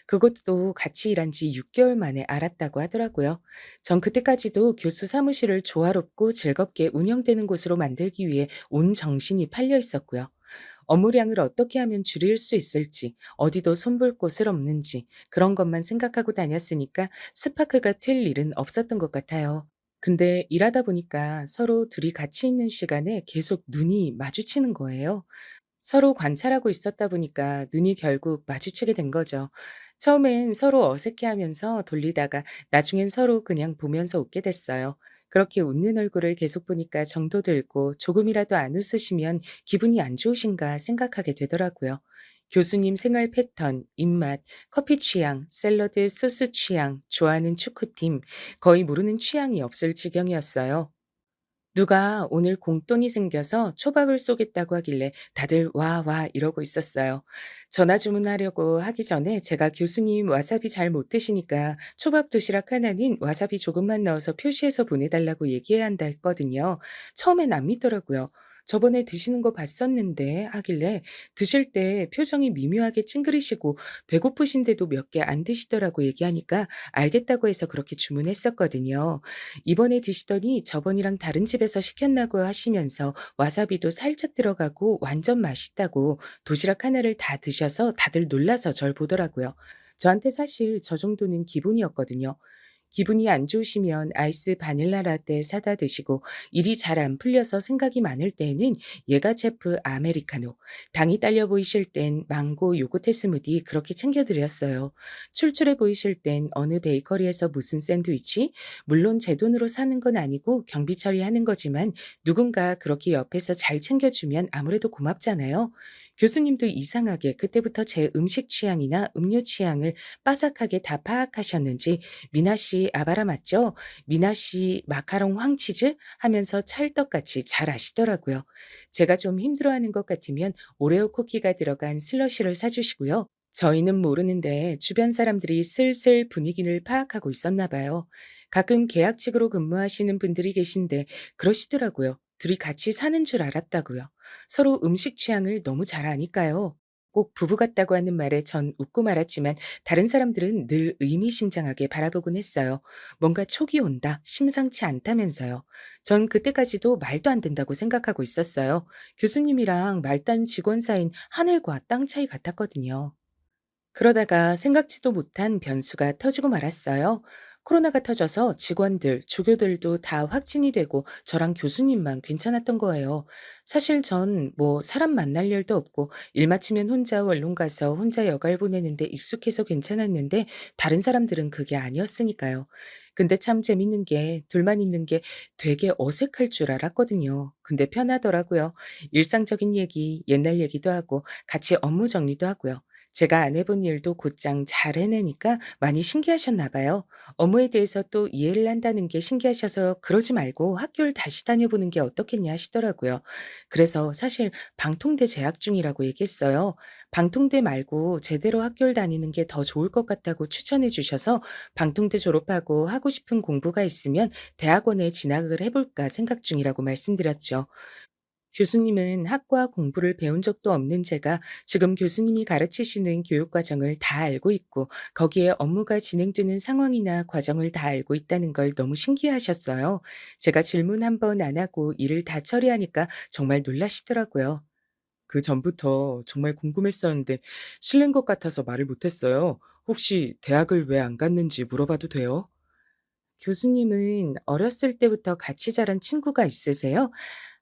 그것도 같이 일한 지 6개월 개월 만에 알았다고 하더라고요. 전 그때까지도 교수 사무실을 조화롭고 즐겁게 운영되는 곳으로 만들기 위해 온 정신이 팔려 있었고요. 업무량을 어떻게 하면 줄일 수 있을지, 어디도 손볼 곳을 없는지 그런 것만 생각하고 다녔으니까 스파크가 튈 일은 없었던 것 같아요. 근데 일하다 보니까 서로 둘이 같이 있는 시간에 계속 눈이 마주치는 거예요. 서로 관찰하고 있었다 보니까 눈이 결국 마주치게 된 거죠. 처음엔 서로 어색해하면서 돌리다가 나중엔 서로 그냥 보면서 웃게 됐어요. 그렇게 웃는 얼굴을 계속 보니까 정도 들고 조금이라도 안 웃으시면 기분이 안 좋으신가 생각하게 되더라고요. 교수님 생활 패턴, 입맛, 커피 취향, 샐러드 소스 취향, 좋아하는 축구팀, 거의 모르는 취향이 없을 지경이었어요. 누가 오늘 공돈이 생겨서 초밥을 쏘겠다고 하길래 다들 "와, 와." 이러고 있었어요. 전화 주문하려고 하기 전에 제가 "교수님 와사비 잘 못 드시니까 초밥 도시락 하나는 와사비 조금만 넣어서 표시해서 보내달라고 얘기해야 한다." 했거든요. 처음엔 안 믿더라고요. "저번에 드시는 거 봤었는데." 하길래 드실 때 표정이 미묘하게 찡그리시고 배고프신데도 몇 개 안 드시더라고 얘기하니까 알겠다고 해서 그렇게 주문했었거든요. 이번에 드시더니 저번이랑 다른 집에서 시켰나고 하시면서 와사비도 살짝 들어가고 완전 맛있다고 도시락 하나를 다 드셔서 다들 놀라서 절 보더라고요. 저한테 사실 저 정도는 기본이었거든요. 기분이 안 좋으시면 아이스 바닐라 라떼 사다 드시고 일이 잘 안 풀려서 생각이 많을 때에는 예가체프 아메리카노, 당이 딸려 보이실 땐 망고 요거트 스무디 그렇게 챙겨 드렸어요. 출출해 보이실 땐 어느 베이커리에서 무슨 샌드위치, 물론 제 돈으로 사는 건 아니고 경비 처리하는 거지만 누군가 그렇게 옆에서 잘 챙겨주면 아무래도 고맙잖아요. 교수님도 이상하게 그때부터 제 음식 취향이나 음료 취향을 빠삭하게 다 파악하셨는지 "미나 씨 아바라 맞죠? 미나 씨 마카롱 황치즈?" 하면서 찰떡같이 잘 아시더라고요. 제가 좀 힘들어하는 것 같으면 오레오 쿠키가 들어간 슬러시를 사 주시고요. 저희는 모르는데 주변 사람들이 슬슬 분위기를 파악하고 있었나 봐요. 가끔 계약직으로 근무하시는 분들이 계신데 그러시더라고요. 둘이 같이 사는 줄 알았다고요. 서로 음식 취향을 너무 잘 아니까요. 꼭 부부 같다고 하는 말에 전 웃고 말았지만 다른 사람들은 늘 의미심장하게 바라보곤 했어요. 뭔가 촉이 온다, 심상치 않다면서요. 전 그때까지도 말도 안 된다고 생각하고 있었어요. 교수님이랑 말단 직원 사이인 하늘과 땅 차이 같았거든요. 그러다가 생각지도 못한 변수가 터지고 말았어요. 코로나가 터져서 직원들, 조교들도 다 확진이 되고 저랑 교수님만 괜찮았던 거예요. 사실 전 뭐 사람 만날 일도 없고 일 마치면 혼자 원룸 가서 혼자 여갈 보내는데 익숙해서 괜찮았는데 다른 사람들은 그게 아니었으니까요. 근데 참 재밌는 게 둘만 있는 게 되게 어색할 줄 알았거든요. 근데 편하더라고요. 일상적인 얘기, 옛날 얘기도 하고 같이 업무 정리도 하고요. 제가 안 해본 일도 곧장 잘 해내니까 많이 신기하셨나 봐요. 업무에 대해서 또 이해를 한다는 게 신기하셔서 그러지 말고 학교를 다시 다녀보는 게 어떻겠냐 하시더라고요. 그래서 사실 방통대 재학 중이라고 얘기했어요. 방통대 말고 제대로 학교를 다니는 게 더 좋을 것 같다고 추천해 주셔서 방통대 졸업하고 하고 싶은 공부가 있으면 대학원에 진학을 해볼까 생각 중이라고 말씀드렸죠. 교수님은 학과 공부를 배운 적도 없는 제가 지금 교수님이 가르치시는 교육 과정을 다 알고 있고 거기에 업무가 진행되는 상황이나 과정을 다 알고 있다는 걸 너무 신기해하셨어요. 제가 질문 한 번 안 하고 일을 다 처리하니까 정말 놀라시더라고요. 그 전부터 정말 궁금했었는데 실례인 것 같아서 말을 못했어요. 혹시 대학을 왜 안 갔는지 물어봐도 돼요? 교수님은 어렸을 때부터 같이 자란 친구가 있으세요?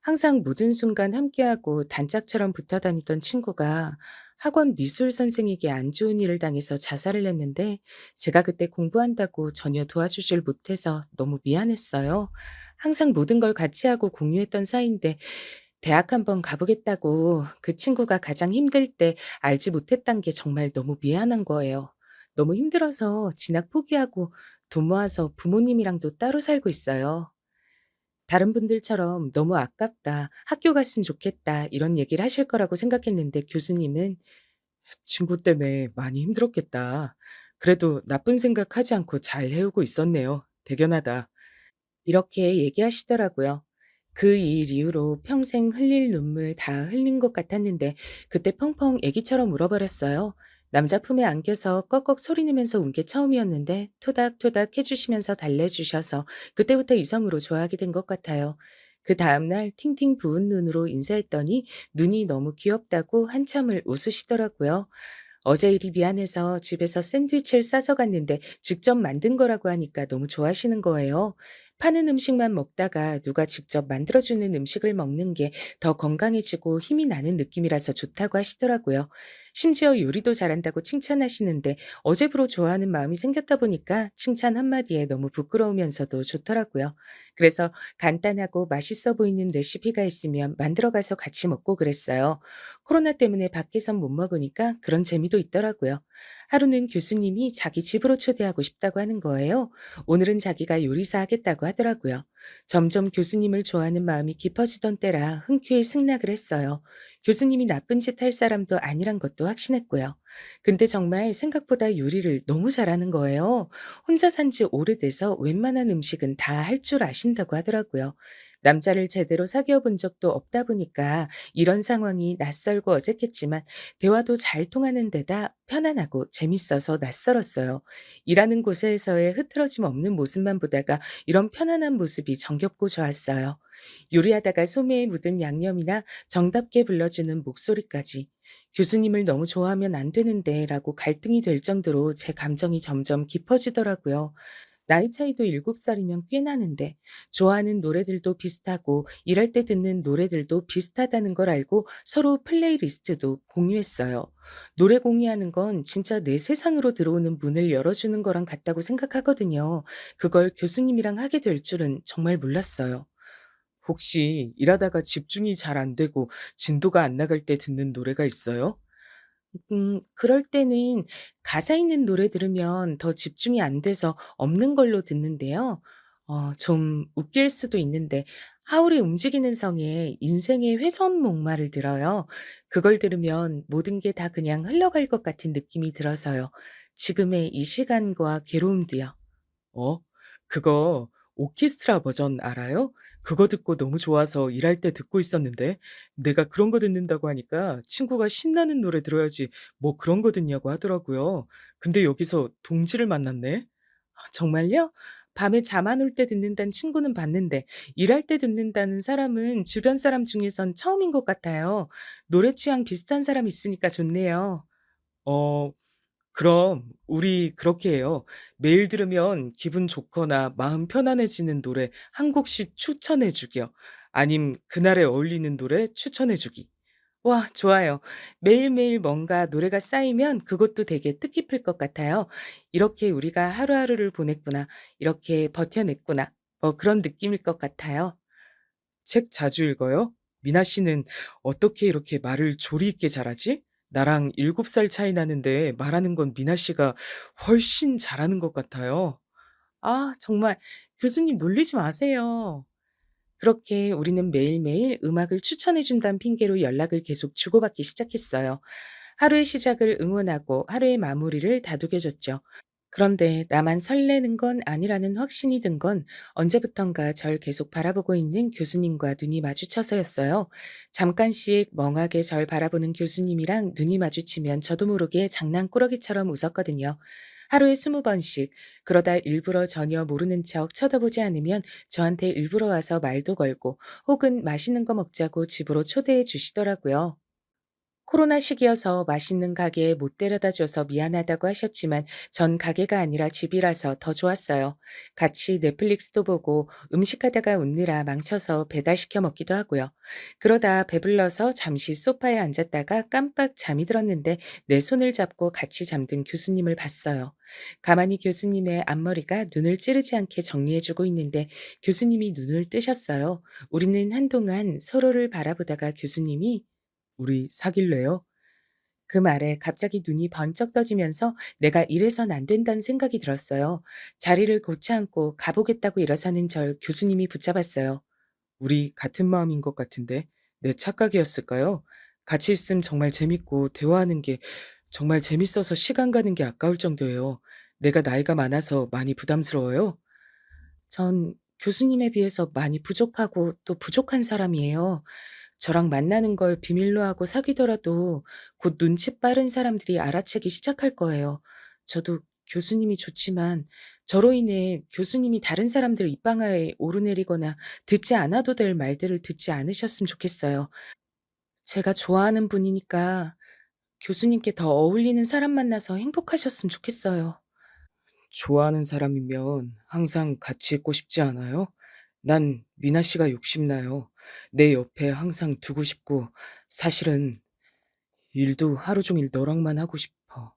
항상 모든 순간 함께하고 단짝처럼 붙어 다니던 친구가 학원 미술 선생에게 안 좋은 일을 당해서 자살을 했는데 제가 그때 공부한다고 전혀 도와주질 못해서 너무 미안했어요. 항상 모든 걸 같이 하고 공유했던 사이인데 대학 한번 가보겠다고 그 친구가 가장 힘들 때 알지 못했단 게 정말 너무 미안한 거예요. 너무 힘들어서 진학 포기하고 돈 모아서 부모님이랑도 따로 살고 있어요. 다른 분들처럼 "너무 아깝다. 학교 갔으면 좋겠다." 이런 얘기를 하실 거라고 생각했는데 교수님은 "친구 때문에 많이 힘들었겠다. 그래도 나쁜 생각하지 않고 잘 해오고 있었네요. 대견하다." 이렇게 얘기하시더라고요. 그 일 이후로 평생 흘릴 눈물 다 흘린 것 같았는데 그때 펑펑 애기처럼 울어버렸어요. 남자 품에 안겨서 꺽꺽 소리내면서 운 게 처음이었는데 토닥토닥 해주시면서 달래주셔서 그때부터 이성으로 좋아하게 된 것 같아요. 그 다음날 팅팅 부은 눈으로 인사했더니 눈이 너무 귀엽다고 한참을 웃으시더라고요. 어제 일이 미안해서 집에서 샌드위치를 싸서 갔는데 직접 만든 거라고 하니까 너무 좋아하시는 거예요. 파는 음식만 먹다가 누가 직접 만들어주는 음식을 먹는 게 더 건강해지고 힘이 나는 느낌이라서 좋다고 하시더라고요. 심지어 요리도 잘한다고 칭찬하시는데 어제부로 좋아하는 마음이 생겼다 보니까 칭찬 한마디에 너무 부끄러우면서도 좋더라고요. 그래서 간단하고 맛있어 보이는 레시피가 있으면 만들어 가서 같이 먹고 그랬어요. 코로나 때문에 밖에선 못 먹으니까 그런 재미도 있더라고요. 하루는 교수님이 자기 집으로 초대하고 싶다고 하는 거예요. 오늘은 자기가 요리사 하겠다고 하더라고요. 점점 교수님을 좋아하는 마음이 깊어지던 때라 흔쾌히 승낙을 했어요. 교수님이 나쁜 짓 할 사람도 아니란 것도 확신했고요. 근데 정말 생각보다 요리를 너무 잘하는 거예요. 혼자 산지 오래돼서 웬만한 음식은 다 할 줄 아신다고 하더라고요. 남자를 제대로 사귀어 본 적도 없다 보니까 이런 상황이 낯설고 어색했지만 대화도 잘 통하는 데다 편안하고 재밌어서 낯설었어요. 일하는 곳에서의 흐트러짐 없는 모습만 보다가 이런 편안한 모습이 정겹고 좋았어요. 요리하다가 소매에 묻은 양념이나 정답게 불러주는 목소리까지. 교수님을 너무 좋아하면 안 되는데 라고 갈등이 될 정도로 제 감정이 점점 깊어지더라고요. 나이 차이도 7살이면 꽤 나는데 좋아하는 노래들도 비슷하고 일할 때 듣는 노래들도 비슷하다는 걸 알고 서로 플레이리스트도 공유했어요. 노래 공유하는 건 진짜 내 세상으로 들어오는 문을 열어주는 거랑 같다고 생각하거든요. 그걸 교수님이랑 하게 될 줄은 정말 몰랐어요. 혹시 일하다가 집중이 잘 안 되고 진도가 안 나갈 때 듣는 노래가 있어요? 그럴 때는 가사 있는 노래 들으면 더 집중이 안 돼서 없는 걸로 듣는데요. 좀 웃길 수도 있는데 하울의 움직이는 성에 인생의 회전목마를 들어요. 그걸 들으면 모든 게 다 그냥 흘러갈 것 같은 느낌이 들어서요. 지금의 이 시간과 괴로움도요. 어? 그거 오케스트라 버전 알아요? 그거 듣고 너무 좋아서 일할 때 듣고 있었는데 내가 그런 거 듣는다고 하니까 친구가 신나는 노래 들어야지 뭐 그런 거 듣냐고 하더라고요. 근데 여기서 동지를 만났네. 아, 정말요? 밤에 잠 안 올 때 듣는다는 친구는 봤는데 일할 때 듣는다는 사람은 주변 사람 중에선 처음인 것 같아요. 노래 취향 비슷한 사람 있으니까 좋네요. 어, 그럼 우리 그렇게 해요. 매일 들으면 기분 좋거나 마음 편안해지는 노래 한 곡씩 추천해 주기요. 아님 그날에 어울리는 노래 추천해 주기. 와, 좋아요. 매일매일 뭔가 노래가 쌓이면 그것도 되게 뜻깊을 것 같아요. 이렇게 우리가 하루하루를 보냈구나. 이렇게 버텨냈구나. 뭐 그런 느낌일 것 같아요. 책 자주 읽어요? 미나 씨는 어떻게 이렇게 말을 조리 있게 잘하지? 나랑 7살 차이 나는데 말하는 건 미나 씨가 훨씬 잘하는 것 같아요. 아, 정말 교수님 놀리지 마세요. 그렇게 우리는 매일매일 음악을 추천해 준다는 핑계로 연락을 계속 주고받기 시작했어요. 하루의 시작을 응원하고 하루의 마무리를 다독여줬죠. 그런데 나만 설레는 건 아니라는 확신이 든 건 언제부턴가 절 계속 바라보고 있는 교수님과 눈이 마주쳐서였어요. 잠깐씩 멍하게 절 바라보는 교수님이랑 눈이 마주치면 저도 모르게 장난꾸러기처럼 웃었거든요. 하루에 20번씩, 그러다 일부러 전혀 모르는 척 쳐다보지 않으면 저한테 일부러 와서 말도 걸고 혹은 맛있는 거 먹자고 집으로 초대해 주시더라고요. 코로나 시기여서 맛있는 가게에 못 데려다 줘서 미안하다고 하셨지만 전 가게가 아니라 집이라서 더 좋았어요. 같이 넷플릭스도 보고 음식하다가 웃느라 망쳐서 배달시켜 먹기도 하고요. 그러다 배불러서 잠시 소파에 앉았다가 깜빡 잠이 들었는데 내 손을 잡고 같이 잠든 교수님을 봤어요. 가만히 교수님의 앞머리가 눈을 찌르지 않게 정리해주고 있는데 교수님이 눈을 뜨셨어요. 우리는 한동안 서로를 바라보다가 교수님이 "우리 사귈래요?" 그 말에 갑자기 눈이 번쩍 떠지면서 내가 이래선 안 된다는 생각이 들었어요. 자리를 고쳐 앉고 가보겠다고 일어서는 절 교수님이 붙잡았어요. "우리 같은 마음인 것 같은데 내 착각이었을까요? 같이 있으면 정말 재밌고 대화하는 게 정말 재밌어서 시간 가는 게 아까울 정도예요. 내가 나이가 많아서 많이 부담스러워요?" 전 교수님에 비해서 많이 부족하고 또 부족한 사람이에요. 저랑 만나는 걸 비밀로 하고 사귀더라도 곧 눈치 빠른 사람들이 알아채기 시작할 거예요. 저도 교수님이 좋지만 저로 인해 교수님이 다른 사람들 입방아에 오르내리거나 듣지 않아도 될 말들을 듣지 않으셨으면 좋겠어요. 제가 좋아하는 분이니까 교수님께 더 어울리는 사람 만나서 행복하셨으면 좋겠어요. 좋아하는 사람이면 항상 같이 있고 싶지 않아요? 난 미나 씨가 욕심나요. 내 옆에 항상 두고 싶고, 사실은 일도 하루 종일 너랑만 하고 싶어.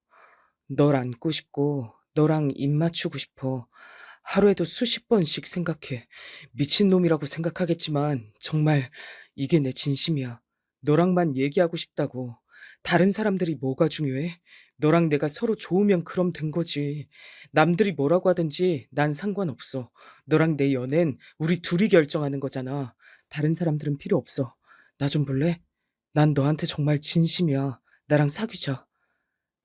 널 안고 싶고, 너랑 입 맞추고 싶어. 하루에도 수십 번씩 생각해. 미친놈이라고 생각하겠지만, 정말 이게 내 진심이야. 너랑만 얘기하고 싶다고. 다른 사람들이 뭐가 중요해? 너랑 내가 서로 좋으면 그럼 된 거지. 남들이 뭐라고 하든지 난 상관없어. 너랑 내 연애는 우리 둘이 결정하는 거잖아. 다른 사람들은 필요 없어. 나 좀 볼래? 난 너한테 정말 진심이야. 나랑 사귀자.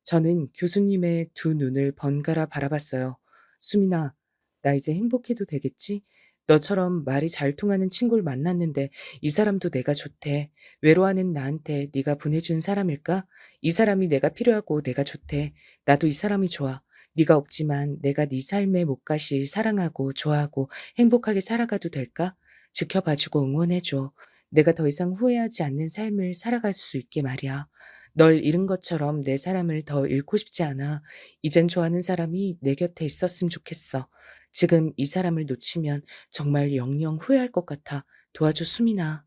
저는 교수님의 두 눈을 번갈아 바라봤어요. 수민아, 나 이제 행복해도 되겠지? 너처럼 말이 잘 통하는 친구를 만났는데 이 사람도 내가 좋대. 외로워하는 나한테 네가 보내준 사람일까? 이 사람이 내가 필요하고 내가 좋대. 나도 이 사람이 좋아. 네가 없지만 내가 네 삶의 몫같이 사랑하고 좋아하고 행복하게 살아가도 될까? 지켜봐주고 응원해줘. 내가 더 이상 후회하지 않는 삶을 살아갈 수 있게 말이야. 널 잃은 것처럼 내 사람을 더 잃고 싶지 않아. 이젠 좋아하는 사람이 내 곁에 있었으면 좋겠어. 지금 이 사람을 놓치면 정말 영영 후회할 것 같아. 도와줘, 수민아.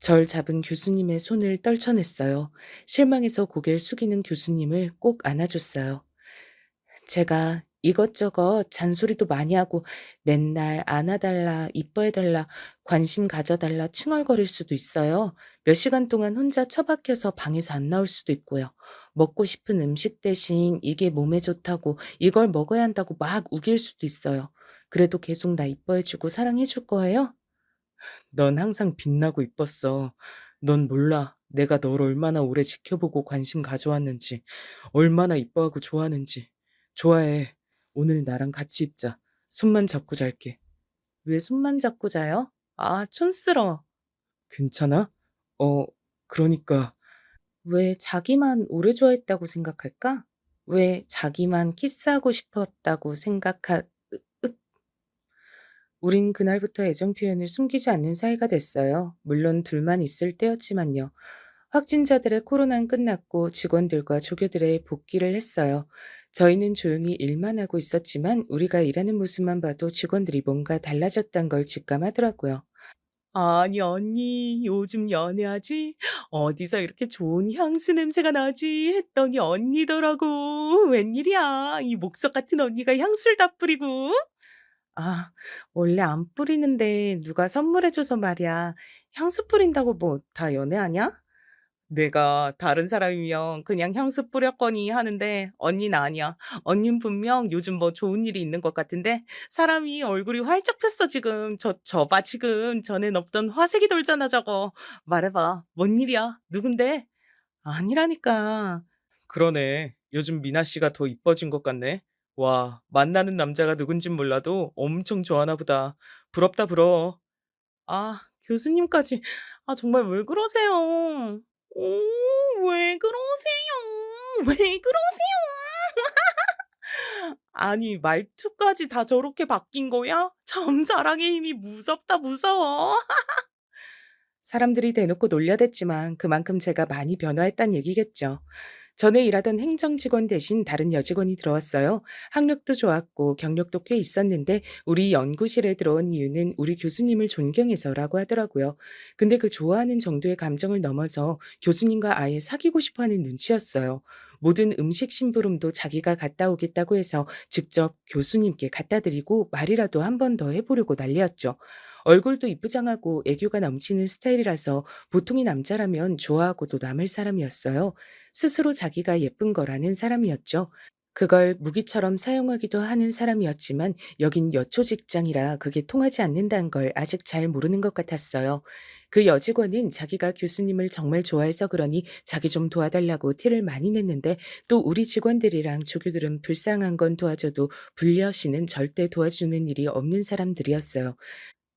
절 잡은 교수님의 손을 떨쳐냈어요. 실망해서 고개를 숙이는 교수님을 꼭 안아줬어요. 제가 이것저것 잔소리도 많이 하고 맨날 안아달라, 이뻐해달라, 관심 가져달라 칭얼거릴 수도 있어요. 몇 시간 동안 혼자 처박혀서 방에서 안 나올 수도 있고요. 먹고 싶은 음식 대신 이게 몸에 좋다고 이걸 먹어야 한다고 막 우길 수도 있어요. 그래도 계속 나 이뻐해주고 사랑해줄 거예요? 넌 항상 빛나고 이뻤어. 넌 몰라. 내가 널 얼마나 오래 지켜보고 관심 가져왔는지, 얼마나 이뻐하고 좋아하는지. 좋아해. 오늘 나랑 같이 있자. 손만 잡고 잘게. 왜 손만 잡고 자요? 아, 촌스러워. 괜찮아? 그러니까. 왜 자기만 오래 좋아했다고 생각할까? 왜 자기만 키스하고 싶었다고 우린 그날부터 애정 표현을 숨기지 않는 사이가 됐어요. 물론 둘만 있을 때였지만요. 확진자들의 코로나는 끝났고 직원들과 조교들의 복귀를 했어요. 저희는 조용히 일만 하고 있었지만 우리가 일하는 모습만 봐도 직원들이 뭔가 달라졌단 걸 직감하더라고요. 아니, 언니, 요즘 연애하지? 어디서 이렇게 좋은 향수 냄새가 나지? 했더니 언니더라고. 웬일이야? 이 목석 같은 언니가 향수를 다 뿌리고. 아, 원래 안 뿌리는데 누가 선물해줘서 말이야. 향수 뿌린다고 뭐 다 연애하냐? 내가 다른 사람이면 그냥 향수 뿌렸거니 하는데 언니는 아니야. 언닌 분명 요즘 뭐 좋은 일이 있는 것 같은데 사람이 얼굴이 활짝 폈어 지금. 저 봐 지금 전엔 없던 화색이 돌잖아 저거. 말해봐. 뭔 일이야? 누군데? 아니라니까. 그러네. 요즘 미나 씨가 더 이뻐진 것 같네. 와, 만나는 남자가 누군진 몰라도 엄청 좋아하나 보다. 부럽다 부러워. 아, 교수님까지. 아, 정말 왜 그러세요? 왜 그러세요? 왜 그러세요? 아니, 말투까지 다 저렇게 바뀐 거야? 참, 사랑의 힘이 무섭다, 무서워. 사람들이 대놓고 놀려댔지만 그만큼 제가 많이 변화했단 얘기겠죠. 전에 일하던 행정직원 대신 다른 여직원이 들어왔어요. 학력도 좋았고 경력도 꽤 있었는데 우리 연구실에 들어온 이유는 우리 교수님을 존경해서라고 하더라고요. 근데 그 좋아하는 정도의 감정을 넘어서 교수님과 아예 사귀고 싶어 하는 눈치였어요. 모든 음식 심부름도 자기가 갔다 오겠다고 해서 직접 교수님께 갖다 드리고 말이라도 한 번 더 해보려고 난리였죠. 얼굴도 이쁘장하고 애교가 넘치는 스타일이라서 보통의 남자라면 좋아하고도 남을 사람이었어요. 스스로 자기가 예쁜 거라는 사람이었죠. 그걸 무기처럼 사용하기도 하는 사람이었지만 여긴 여초 직장이라 그게 통하지 않는다는 걸 아직 잘 모르는 것 같았어요. 그 여직원은 자기가 교수님을 정말 좋아해서 그러니 자기 좀 도와달라고 티를 많이 냈는데 또 우리 직원들이랑 조교들은 불쌍한 건 도와줘도 불려시는 절대 도와주는 일이 없는 사람들이었어요.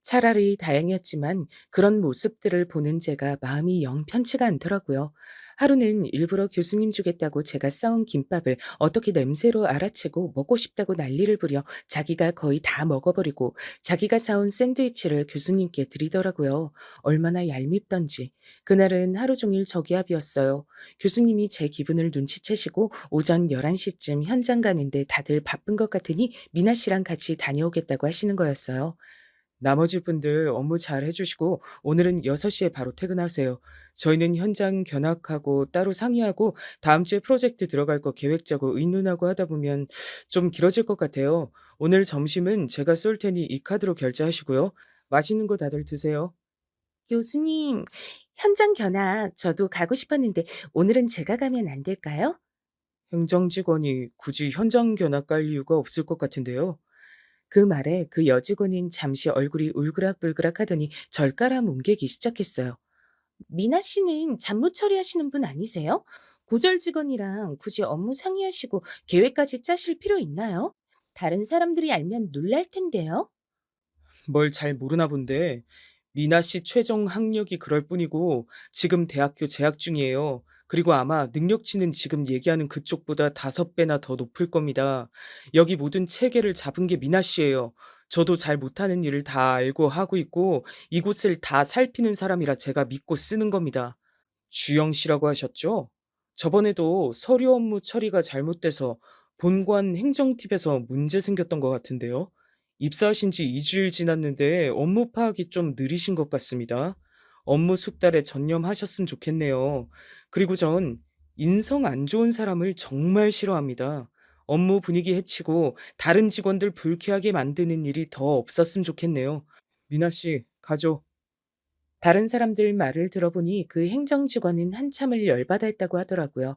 차라리 다행이었지만 그런 모습들을 보는 제가 마음이 영 편치가 않더라고요. 하루는 일부러 교수님 주겠다고 제가 싸온 김밥을 어떻게 냄새로 알아채고 먹고 싶다고 난리를 부려 자기가 거의 다 먹어버리고 자기가 사온 샌드위치를 교수님께 드리더라고요. 얼마나 얄밉던지. 그날은 하루 종일 저기압이었어요. 교수님이 제 기분을 눈치채시고 오전 11시쯤 현장 가는데 다들 바쁜 것 같으니 미나 씨랑 같이 다녀오겠다고 하시는 거였어요. 나머지 분들 업무 잘 해주시고 오늘은 6시에 바로 퇴근하세요. 저희는 현장 견학하고 따로 상의하고 다음 주에 프로젝트 들어갈 거 계획 짜고 의논하고 하다 보면 좀 길어질 것 같아요. 오늘 점심은 제가 쏠 테니 이 카드로 결제하시고요. 맛있는 거 다들 드세요. 교수님, 현장 견학 저도 가고 싶었는데 오늘은 제가 가면 안 될까요? 행정직원이 굳이 현장 견학 갈 이유가 없을 것 같은데요. 그 말에 그 여직원은 잠시 얼굴이 울그락불그락 하더니 절가라 뭉개기 시작했어요. 미나 씨는 잡무 처리하시는 분 아니세요? 고절 직원이랑 굳이 업무 상의하시고 계획까지 짜실 필요 있나요? 다른 사람들이 알면 놀랄 텐데요. 뭘 잘 모르나 본데 미나 씨 최종 학력이 그럴 뿐이고 지금 대학교 재학 중이에요. 그리고 아마 능력치는 지금 얘기하는 그쪽보다 5배나 더 높을 겁니다. 여기 모든 체계를 잡은 게 미나 씨예요. 저도 잘 못하는 일을 다 알고 하고 있고 이곳을 다 살피는 사람이라 제가 믿고 쓰는 겁니다. 주영 씨라고 하셨죠? 저번에도 서류 업무 처리가 잘못돼서 본관 행정팀에서 문제 생겼던 것 같은데요. 입사하신 지 2주일 지났는데 업무 파악이 좀 느리신 것 같습니다. 업무 숙달에 전념하셨으면 좋겠네요. 그리고 전 인성 안 좋은 사람을 정말 싫어합니다. 업무 분위기 해치고 다른 직원들 불쾌하게 만드는 일이 더 없었으면 좋겠네요. 미나 씨, 가죠. 다른 사람들 말을 들어보니 그 행정 직원은 한참을 열받아 했다고 하더라고요.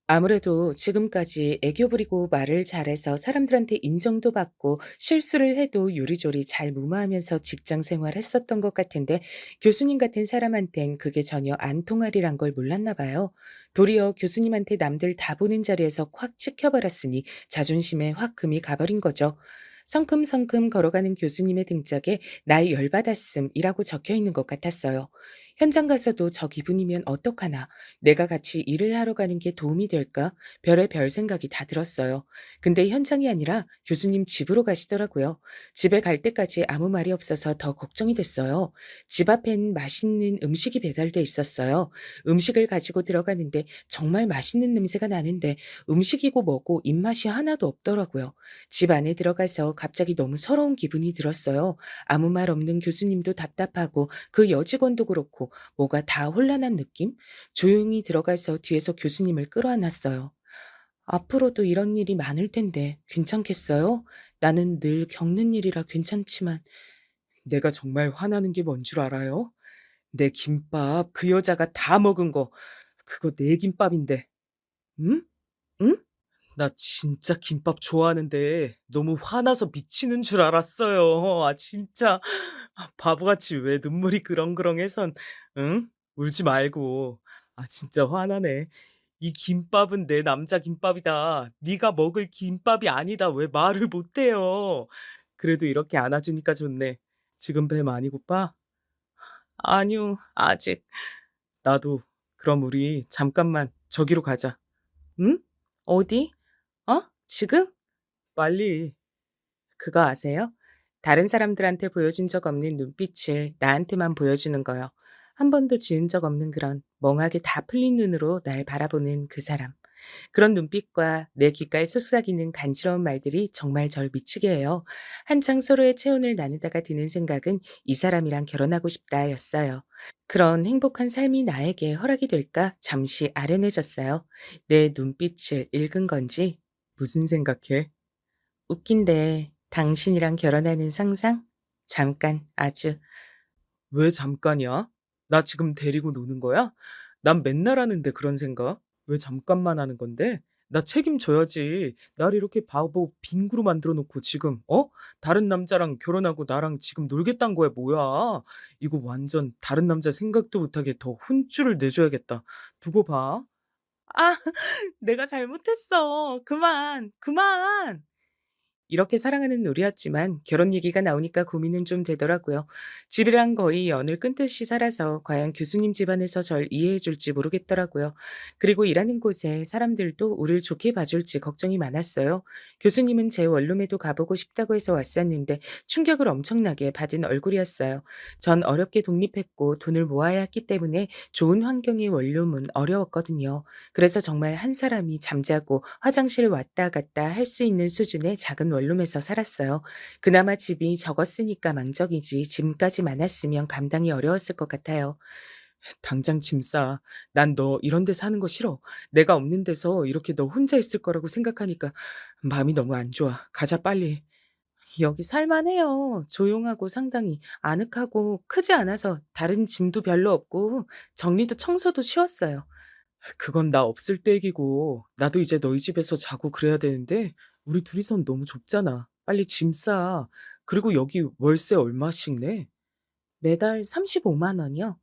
아무래도 지금까지 애교 부리고 말을 잘해서 사람들한테 인정도 받고 실수를 해도 요리조리 잘 무마하면서 직장 생활했었던 것 같은데 교수님 같은 사람한텐 그게 전혀 안 통하리란 걸 몰랐나 봐요. 도리어 교수님한테 남들 다 보는 자리에서 콱 찍혀버렸으니 자존심에 확 금이 가버린 거죠. 성큼성큼 걸어가는 교수님의 등짝에 날 열받았음이라고 적혀 있는 것 같았어요. 현장 가서도 저 기분이면 어떡하나, 내가 같이 일을 하러 가는 게 도움이 될까? 별의 별 생각이 다 들었어요. 근데 현장이 아니라 교수님 집으로 가시더라고요. 집에 갈 때까지 아무 말이 없어서 더 걱정이 됐어요. 집 앞엔 맛있는 음식이 배달돼 있었어요. 음식을 가지고 들어가는데 정말 맛있는 냄새가 나는데 음식이고 뭐고 입맛이 하나도 없더라고요. 집 안에 들어가서 갑자기 너무 서러운 기분이 들었어요. 아무 말 없는 교수님도 답답하고 그 여직원도 그렇고 뭐가 다 혼란한 느낌? 조용히 들어가서 뒤에서 교수님을 끌어안았어요. 앞으로도 이런 일이 많을 텐데 괜찮겠어요? 나는 늘 겪는 일이라 괜찮지만 내가 정말 화나는 게 뭔 줄 알아요? 내 김밥 그 여자가 다 먹은 거 그거 내 김밥인데. 응? 응? 나 진짜 김밥 좋아하는데 너무 화나서 미치는 줄 알았어요. 아 진짜. 바보같이 왜 눈물이 그렁그렁해선 응? 울지 말고. 아 진짜 화나네. 이 김밥은 내 남자 김밥이다. 네가 먹을 김밥이 아니다. 왜 말을 못 해요. 그래도 이렇게 안아주니까 좋네. 지금 배 많이 고파? 아니요. 아직. 나도. 그럼 우리 잠깐만 저기로 가자. 응? 어디? 어? 지금? 빨리. 그거 아세요? 다른 사람들한테 보여준 적 없는 눈빛을 나한테만 보여주는 거요. 한 번도 지은 적 없는 그런 멍하게 다 풀린 눈으로 날 바라보는 그 사람. 그런 눈빛과 내 귓가에 속삭이는 간지러운 말들이 정말 절 미치게 해요. 한창 서로의 체온을 나누다가 드는 생각은 이 사람이랑 결혼하고 싶다였어요. 그런 행복한 삶이 나에게 허락이 될까 잠시 아련해졌어요. 내 눈빛을 읽은 건지 무슨 생각해? 웃긴데 당신이랑 결혼하는 상상? 잠깐 아주. 왜 잠깐이야? 나 지금 데리고 노는 거야? 난 맨날 하는데 그런 생각. 왜 잠깐만 하는 건데? 나 책임져야지. 날 이렇게 바보 빙구로 만들어 놓고 지금 다른 남자랑 결혼하고 나랑 지금 놀겠다는 거야 뭐야? 이거 완전 다른 남자 생각도 못하게 더 혼쭐을 내줘야겠다. 두고 봐. 아, 내가 잘못했어. 그만, 그만. 이렇게 사랑하는 우리였지만 결혼 얘기가 나오니까 고민은 좀 되더라고요. 집이랑 거의 연을 끊듯이 살아서 과연 교수님 집안에서 절 이해해 줄지 모르겠더라고요. 그리고 일하는 곳에 사람들도 우리를 좋게 봐줄지 걱정이 많았어요. 교수님은 제 원룸에도 가보고 싶다고 해서 왔었는데 충격을 엄청나게 받은 얼굴이었어요. 전 어렵게 독립했고 돈을 모아야 했기 때문에 좋은 환경의 원룸은 어려웠거든요. 그래서 정말 한 사람이 잠자고 화장실 왔다 갔다 할 수 있는 수준의 작은 원룸에서 살았어요. 그나마 집이 적었으니까 망정이지 짐까지 많았으면 감당이 어려웠을 것 같아요. 당장 짐 싸. 난 너 이런 데 사는 거 싫어. 내가 없는 데서 이렇게 너 혼자 있을 거라고 생각하니까 마음이 너무 안 좋아. 가자 빨리. 여기 살만해요. 조용하고 상당히 아늑하고 크지 않아서 다른 짐도 별로 없고 정리도 청소도 쉬웠어요. 그건 나 없을 때 얘기고 나도 이제 너희 집에서 자고 그래야 되는데 우리 둘이선 너무 좁잖아. 빨리 짐 싸. 그리고 여기 월세 얼마씩 내? 매달 35만 원이요?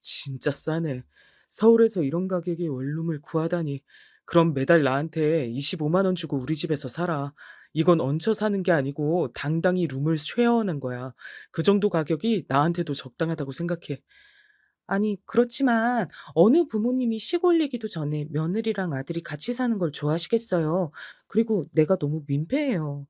진짜 싸네. 서울에서 이런 가격의 원룸을 구하다니. 그럼 매달 나한테 25만 원 주고 우리 집에서 살아. 이건 얹혀 사는 게 아니고 당당히 룸을 쉐어하는 거야. 그 정도 가격이 나한테도 적당하다고 생각해. 아니, 그렇지만 어느 부모님이 시골 얘기도 전에 며느리랑 아들이 같이 사는 걸 좋아하시겠어요. 그리고 내가 너무 민폐예요.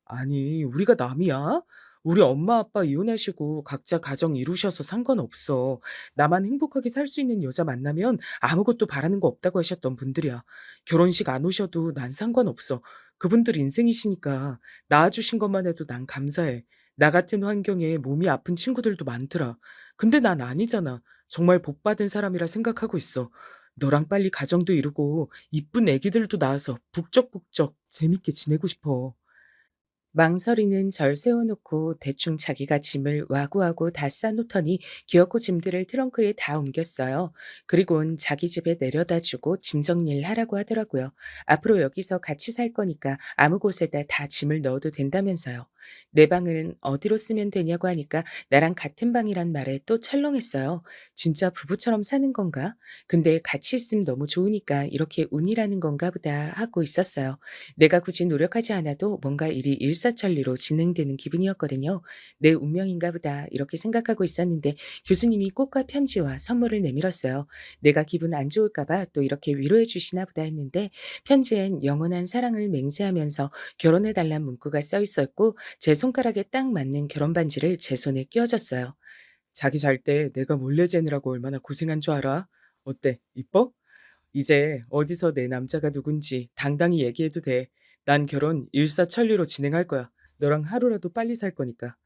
아니, 우리가 남이야? 우리 엄마 아빠 이혼하시고 각자 가정 이루셔서 상관없어. 나만 행복하게 살 수 있는 여자 만나면 아무것도 바라는 거 없다고 하셨던 분들이야. 결혼식 안 오셔도 난 상관없어. 그분들 인생이시니까 낳아주신 것만 해도 난 감사해. 나 같은 환경에 몸이 아픈 친구들도 많더라. 근데 난 아니잖아. 정말 복 받은 사람이라 생각하고 있어. 너랑 빨리 가정도 이루고 이쁜 애기들도 낳아서 북적북적 재밌게 지내고 싶어. 망설이는 절 세워놓고 대충 자기가 짐을 와구와구 다 싸놓더니 기어코 짐들을 트렁크에 다 옮겼어요. 그리곤 자기 집에 내려다 주고 짐 정리를 하라고 하더라고요. 앞으로 여기서 같이 살 거니까 아무 곳에다 다 짐을 넣어도 된다면서요. 내 방은 어디로 쓰면 되냐고 하니까 나랑 같은 방이란 말에 또 철렁했어요. 진짜 부부처럼 사는 건가? 근데 같이 있으면 너무 좋으니까 이렇게 운이라는 건가 보다 하고 있었어요. 내가 굳이 노력하지 않아도 뭔가 일이 일사천리로 진행되는 기분이었거든요. '내 운명인가 보다.' 이렇게 생각하고 있었는데 교수님이 꽃과 편지와 선물을 내밀었어요. '내가 기분 안 좋을까 봐 또 이렇게 위로해 주시나 보다.' 했는데 편지엔 영원한 사랑을 맹세하면서 결혼해 달란 문구가 써 있었고 제 손가락에 딱 맞는 결혼 반지를 제 손에 끼워 줬어요. "자기 잘 때 내가 몰래 재느라고 얼마나 고생한 줄 알아? 어때? 이뻐? 이제 어디서 내 남자가 누군지 당당히 얘기해도 돼. 난 결혼 일사천리로 진행할 거야. 너랑 하루라도 빨리 살 거니까."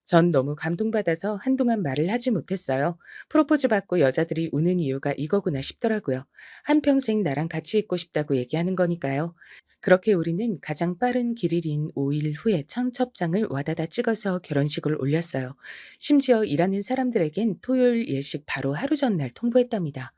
전 너무 감동받아서 한동안 말을 하지 못했어요. 프로포즈 받고 여자들이 우는 이유가 이거구나 싶더라고요. 한평생 나랑 같이 있고 싶다고 얘기하는 거니까요. 그렇게 우리는 가장 빠른 길일인 5일 후에 청첩장을 와다다 찍어서 결혼식을 올렸어요. 심지어 일하는 사람들에겐 토요일 예식 바로 하루 전날 통보했답니다.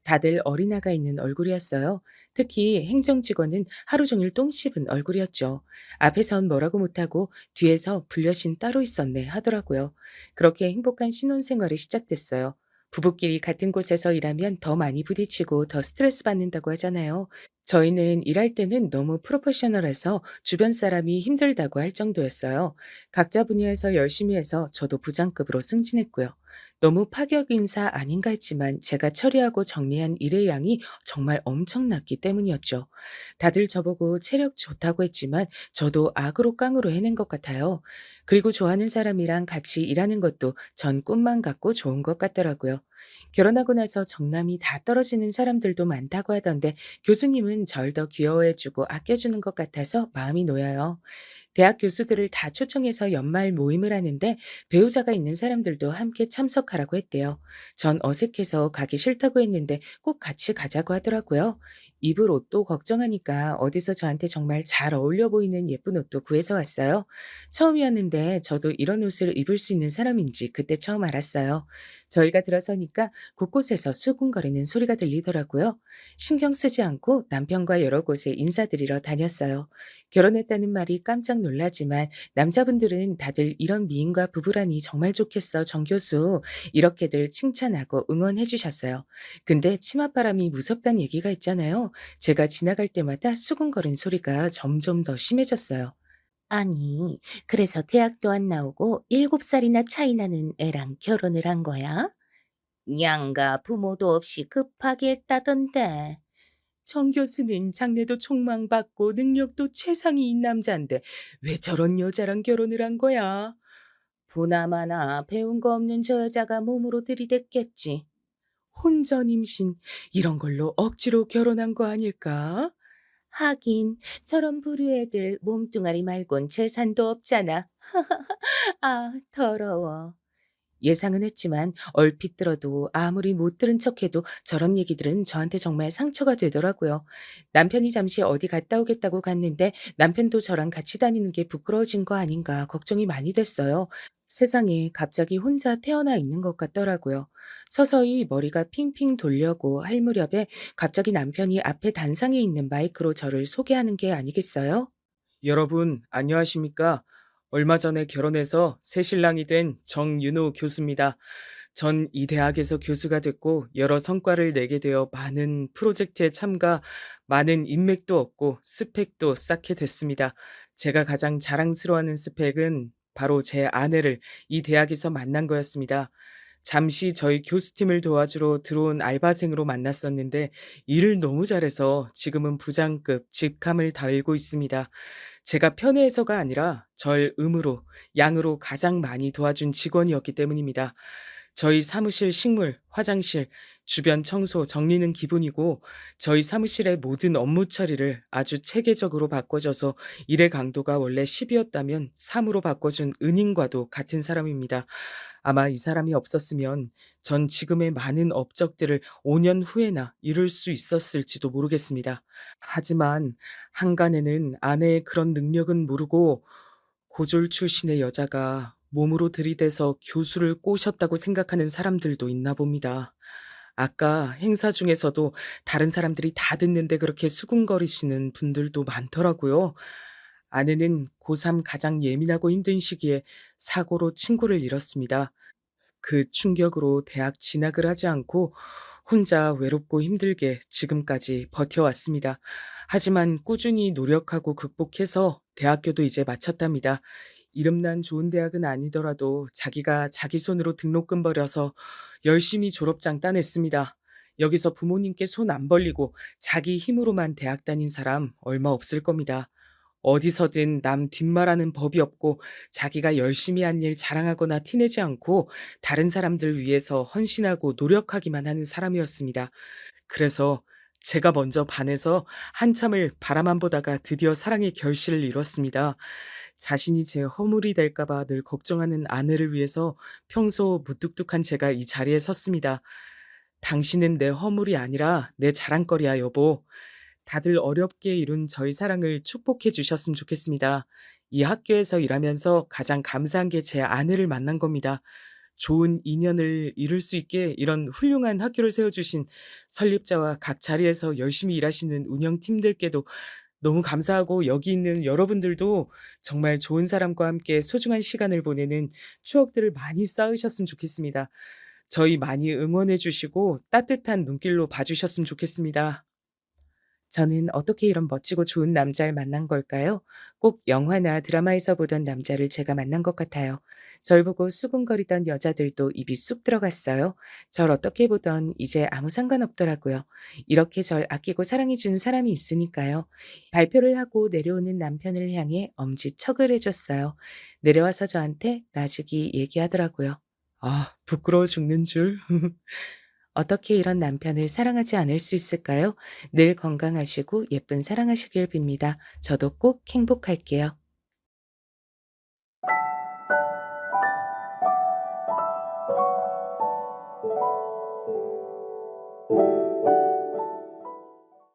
다들 어린아가 있는 얼굴이었어요. 특히 행정직원은 하루 종일 똥 씹은 얼굴이었죠. 앞에선 뭐라고 못하고 뒤에서 불려신 따로 있었네 하더라고요. 그렇게 행복한 신혼생활이 시작됐어요. 부부끼리 같은 곳에서 일하면 더 많이 부딪히고 더 스트레스 받는다고 하잖아요. 저희는 일할 때는 너무 프로페셔널해서 주변 사람이 힘들다고 할 정도였어요. 각자 분야에서 열심히 해서 저도 부장급으로 승진했고요. 너무 파격 인사 아닌가 했지만 제가 처리하고 정리한 일의 양이 정말 엄청났기 때문이었죠. 다들 저보고 체력 좋다고 했지만 저도 악으로 깡으로 해낸 것 같아요. 그리고 좋아하는 사람이랑 같이 일하는 것도 전 꿈만 같고 좋은 것 같더라고요. 결혼하고 나서 정남이 다 떨어지는 사람들도 많다고 하던데 교수님은 절 더 귀여워해주고 아껴주는 것 같아서 마음이 놓여요. 대학 교수들을 다 초청해서 연말 모임을 하는데 배우자가 있는 사람들도 함께 참석하라고 했대요. 전 어색해서 가기 싫다고 했는데 꼭 같이 가자고 하더라고요. 입을 옷도 걱정하니까 어디서 저한테 정말 잘 어울려 보이는 예쁜 옷도 구해서 왔어요. 처음이었는데 저도 이런 옷을 입을 수 있는 사람인지 그때 처음 알았어요. 저희가 들어서니까 곳곳에서 수군거리는 소리가 들리더라고요. 신경 쓰지 않고 남편과 여러 곳에 인사드리러 다녔어요. 결혼했다는 말이 깜짝 놀라지만 남자분들은 다들 "이런 미인과 부부라니 정말 좋겠어, 정 교수." 이렇게들 칭찬하고 응원해 주셨어요. 근데 치맛바람이 무섭다는 얘기가 있잖아요. 제가 지나갈 때마다 수군거리는 소리가 점점 더 심해졌어요. 아니, 그래서 대학도 안 나오고 7살이나 차이 나는 애랑 결혼을 한 거야? 양가 부모도 없이 급하게 했다던데. 정 교수는 장래도 촉망받고 능력도 최상위인 남자인데 왜 저런 여자랑 결혼을 한 거야? 보나마나 배운 거 없는 저 여자가 몸으로 들이댔겠지. 혼전 임신 이런 걸로 억지로 결혼한 거 아닐까? 하긴 저런 부류 애들 몸뚱아리 말곤 재산도 없잖아. 아, 더러워. 예상은 했지만 얼핏 들어도 아무리 못 들은 척해도 저런 얘기들은 저한테 정말 상처가 되더라고요. 남편이 잠시 어디 갔다 오겠다고 갔는데 남편도 저랑 같이 다니는 게 부끄러워진 거 아닌가 걱정이 많이 됐어요. 세상에 갑자기 혼자 태어나 있는 것 같더라고요. 서서히 머리가 핑핑 돌려고 할 무렵에 갑자기 남편이 앞에 단상에 있는 마이크로 저를 소개하는 게 아니겠어요? 여러분, 안녕하십니까? 얼마 전에 결혼해서 새신랑이 된 정윤호 교수입니다. 전 이 대학에서 교수가 됐고 여러 성과를 내게 되어 많은 프로젝트에 참가, 많은 인맥도 얻고 스펙도 쌓게 됐습니다. 제가 가장 자랑스러워하는 스펙은 바로 제 아내를 이 대학에서 만난 거였습니다. 잠시 저희 교수팀을 도와주러 들어온 알바생으로 만났었는데 일을 너무 잘해서 지금은 부장급 직함을 달고 있습니다. 제가 편애해서가 아니라 절 음으로, 양으로 가장 많이 도와준 직원이었기 때문입니다. 저희 사무실 식물, 화장실, 주변 청소, 정리는 기본이고 저희 사무실의 모든 업무 처리를 아주 체계적으로 바꿔줘서 일의 강도가 원래 10이었다면 3으로 바꿔준 은인과도 같은 사람입니다. 아마 이 사람이 없었으면 전 지금의 많은 업적들을 5년 후에나 이룰 수 있었을지도 모르겠습니다. 하지만 한간에는 아내의 그런 능력은 모르고 고졸 출신의 여자가 몸으로 들이대서 교수를 꼬셨다고 생각하는 사람들도 있나 봅니다. 아까 행사 중에서도 다른 사람들이 다 듣는데 그렇게 수군거리시는 분들도 많더라고요. 아내는 고3 가장 예민하고 힘든 시기에 사고로 친구를 잃었습니다. 그 충격으로 대학 진학을 하지 않고 혼자 외롭고 힘들게 지금까지 버텨왔습니다. 하지만 꾸준히 노력하고 극복해서 대학교도 이제 마쳤답니다. 이름난 좋은 대학은 아니더라도 자기가 자기 손으로 등록금 벌여서 열심히 졸업장 따냈습니다. 여기서 부모님께 손 안 벌리고 자기 힘으로만 대학 다닌 사람 얼마 없을 겁니다. 어디서든 남 뒷말하는 법이 없고 자기가 열심히 한 일 자랑하거나 티내지 않고 다른 사람들 위해서 헌신하고 노력하기만 하는 사람이었습니다. 그래서 제가 먼저 반해서 한참을 바라만 보다가 드디어 사랑의 결실을 이뤘습니다. 자신이 제 허물이 될까 봐 늘 걱정하는 아내를 위해서 평소 무뚝뚝한 제가 이 자리에 섰습니다. 당신은 내 허물이 아니라 내 자랑거리야, 여보. 다들 어렵게 이룬 저희 사랑을 축복해 주셨으면 좋겠습니다. 이 학교에서 일하면서 가장 감사한 게 제 아내를 만난 겁니다. 좋은 인연을 이룰 수 있게 이런 훌륭한 학교를 세워주신 설립자와 각 자리에서 열심히 일하시는 운영팀들께도 너무 감사하고 여기 있는 여러분들도 정말 좋은 사람과 함께 소중한 시간을 보내는 추억들을 많이 쌓으셨으면 좋겠습니다. 저희 많이 응원해 주시고 따뜻한 눈길로 봐주셨으면 좋겠습니다. 저는 어떻게 이런 멋지고 좋은 남자를 만난 걸까요? 꼭 영화나 드라마에서 보던 남자를 제가 만난 것 같아요. 절 보고 수군거리던 여자들도 입이 쑥 들어갔어요. 절 어떻게 보던 이제 아무 상관없더라고요. 이렇게 절 아끼고 사랑해준 사람이 있으니까요. 발표를 하고 내려오는 남편을 향해 엄지척을 해줬어요. 내려와서 저한테 나직이 얘기하더라고요. 아, 부끄러워 죽는 줄. 어떻게 이런 남편을 사랑하지 않을 수 있을까요? 늘 건강하시고 예쁜 사랑하시길 빕니다. 저도 꼭 행복할게요.